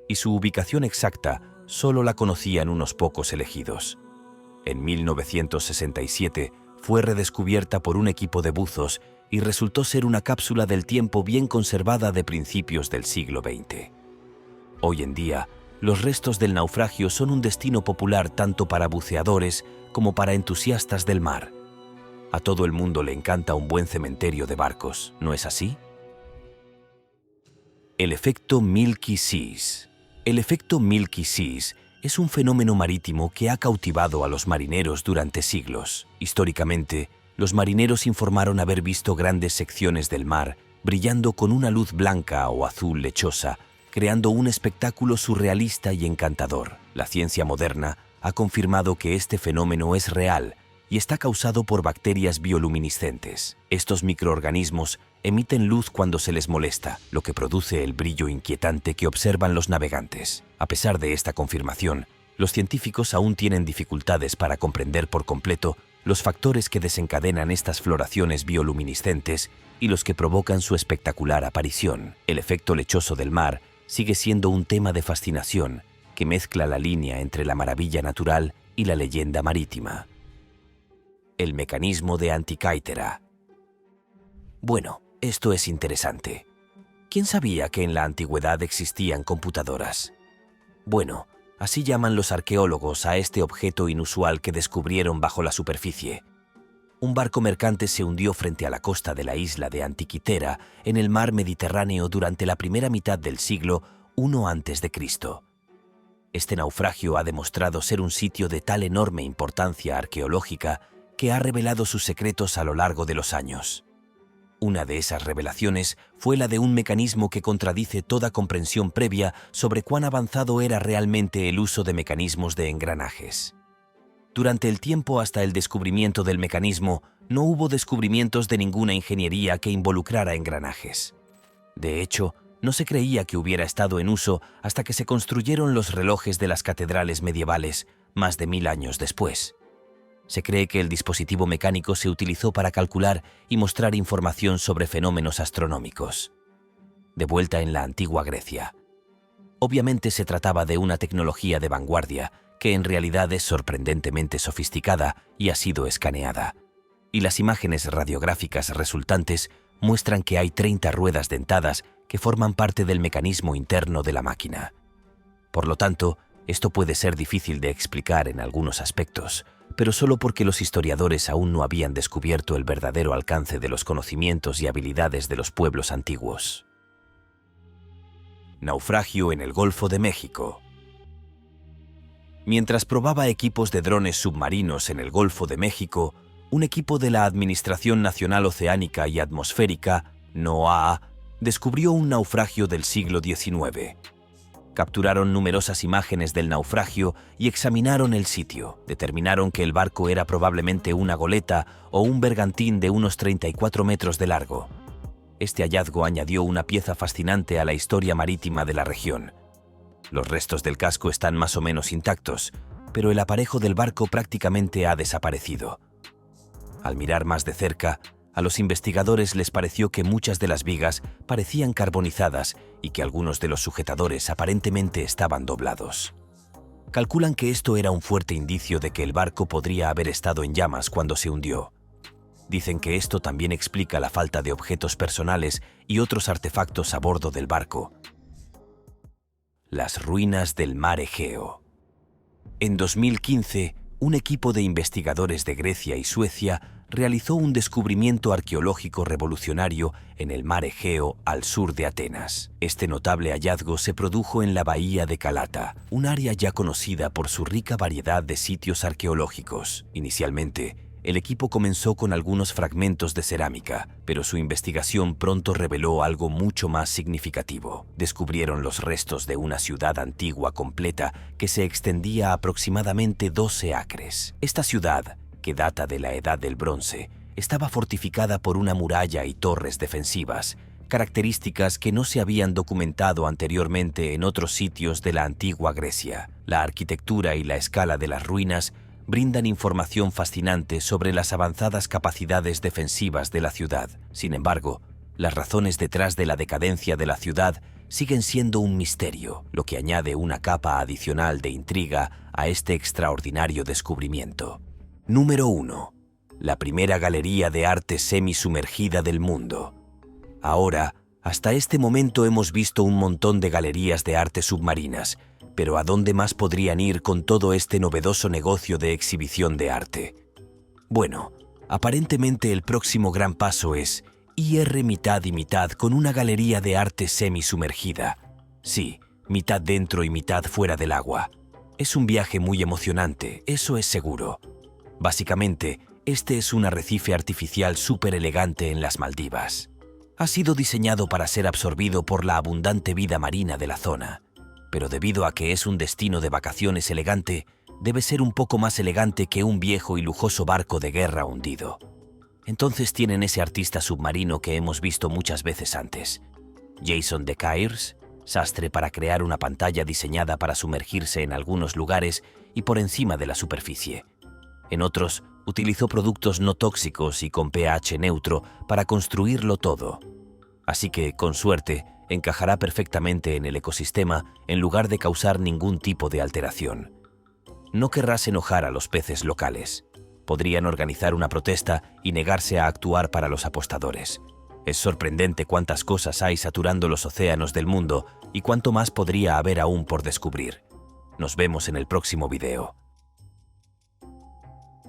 y su ubicación exacta solo la conocían unos pocos elegidos. En 1967 fue redescubierta por un equipo de buzos y resultó ser una cápsula del tiempo bien conservada de principios del siglo XX. Hoy en día, los restos del naufragio son un destino popular tanto para buceadores como para entusiastas del mar. A todo el mundo le encanta un buen cementerio de barcos, ¿no es así? El efecto Milky Seas. El efecto Milky Seas es un fenómeno marítimo que ha cautivado a los marineros durante siglos. Históricamente, los marineros informaron haber visto grandes secciones del mar brillando con una luz blanca o azul lechosa, creando un espectáculo surrealista y encantador. La ciencia moderna ha confirmado que este fenómeno es real y está causado por bacterias bioluminiscentes. Estos microorganismos emiten luz cuando se les molesta, lo que produce el brillo inquietante que observan los navegantes. A pesar de esta confirmación, los científicos aún tienen dificultades para comprender por completo los factores que desencadenan estas floraciones bioluminiscentes y los que provocan su espectacular aparición. El efecto lechoso del mar sigue siendo un tema de fascinación que mezcla la línea entre la maravilla natural y la leyenda marítima. El mecanismo de Antikythera. Bueno, esto es interesante. ¿Quién sabía que en la antigüedad existían computadoras? Bueno, así llaman los arqueólogos a este objeto inusual que descubrieron bajo la superficie. Un barco mercante se hundió frente a la costa de la isla de Antikythera en el mar Mediterráneo durante la primera mitad del siglo I a.C. Este naufragio ha demostrado ser un sitio de tal enorme importancia arqueológica que ha revelado sus secretos a lo largo de los años. Una de esas revelaciones fue la de un mecanismo que contradice toda comprensión previa sobre cuán avanzado era realmente el uso de mecanismos de engranajes. Durante el tiempo hasta el descubrimiento del mecanismo, no hubo descubrimientos de ninguna ingeniería que involucrara engranajes. De hecho, no se creía que hubiera estado en uso hasta que se construyeron los relojes de las catedrales medievales, más de 1000 años después. Se cree que el dispositivo mecánico se utilizó para calcular y mostrar información sobre fenómenos astronómicos. De vuelta en la antigua Grecia. Obviamente se trataba de una tecnología de vanguardia, que en realidad es sorprendentemente sofisticada y ha sido escaneada. Y las imágenes radiográficas resultantes muestran que hay 30 ruedas dentadas que forman parte del mecanismo interno de la máquina. Por lo tanto, esto puede ser difícil de explicar en algunos aspectos, pero solo porque los historiadores aún no habían descubierto el verdadero alcance de los conocimientos y habilidades de los pueblos antiguos. Naufragio en el Golfo de México. Mientras probaba equipos de drones submarinos en el Golfo de México, un equipo de la Administración Nacional Oceánica y Atmosférica, NOAA, descubrió un naufragio del siglo XIX. Capturaron numerosas imágenes del naufragio y examinaron el sitio. Determinaron que el barco era probablemente una goleta o un bergantín de unos 34 metros de largo. este hallazgo añadió una pieza fascinante a la historia marítima de la región. Los restos del casco están más o menos intactos, pero el aparejo del barco prácticamente ha desaparecido. Al mirar más de cerca, a los investigadores les pareció que muchas de las vigas parecían carbonizadas y que algunos de los sujetadores aparentemente estaban doblados. Calculan que esto era un fuerte indicio de que el barco podría haber estado en llamas cuando se hundió. Dicen que esto también explica la falta de objetos personales y otros artefactos a bordo del barco. Las ruinas del mar Egeo. En 2015, un equipo de investigadores de Grecia y Suecia realizó un descubrimiento arqueológico revolucionario en el mar Egeo al sur de Atenas. Este notable hallazgo se produjo en la bahía de Calata, un área ya conocida por su rica variedad de sitios arqueológicos. Inicialmente, el equipo comenzó con algunos fragmentos de cerámica, pero su investigación pronto reveló algo mucho más significativo. Descubrieron los restos de una ciudad antigua completa que se extendía aproximadamente 12 acres. Esta ciudad, que data de la Edad del Bronce, estaba fortificada por una muralla y torres defensivas, características que no se habían documentado anteriormente en otros sitios de la antigua Grecia. La arquitectura y la escala de las ruinas brindan información fascinante sobre las avanzadas capacidades defensivas de la ciudad. Sin embargo, las razones detrás de la decadencia de la ciudad siguen siendo un misterio, lo que añade una capa adicional de intriga a este extraordinario descubrimiento. Número 1. La primera galería de arte semisumergida del mundo. Ahora, hasta este momento hemos visto un montón de galerías de arte submarinas, pero ¿a dónde más podrían ir con todo este novedoso negocio de exhibición de arte? Bueno, aparentemente el próximo gran paso es ir mitad y mitad con una galería de arte semisumergida. Sí, mitad dentro y mitad fuera del agua. Es un viaje muy emocionante, eso es seguro. Básicamente, este es un arrecife artificial súper elegante en las Maldivas. Ha sido diseñado para ser absorbido por la abundante vida marina de la zona, pero debido a que es un destino de vacaciones elegante, debe ser un poco más elegante que un viejo y lujoso barco de guerra hundido. Entonces tienen ese artista submarino que hemos visto muchas veces antes. Jason de Caires, sastre para crear una pantalla diseñada para sumergirse en algunos lugares y por encima de la superficie. En otros, utilizó productos no tóxicos y con pH neutro para construirlo todo. Así que, con suerte, encajará perfectamente en el ecosistema en lugar de causar ningún tipo de alteración. No querrás enojar a los peces locales. Podrían organizar una protesta y negarse a actuar para los apostadores. Es sorprendente cuántas cosas hay saturando los océanos del mundo y cuánto más podría haber aún por descubrir. Nos vemos en el próximo video.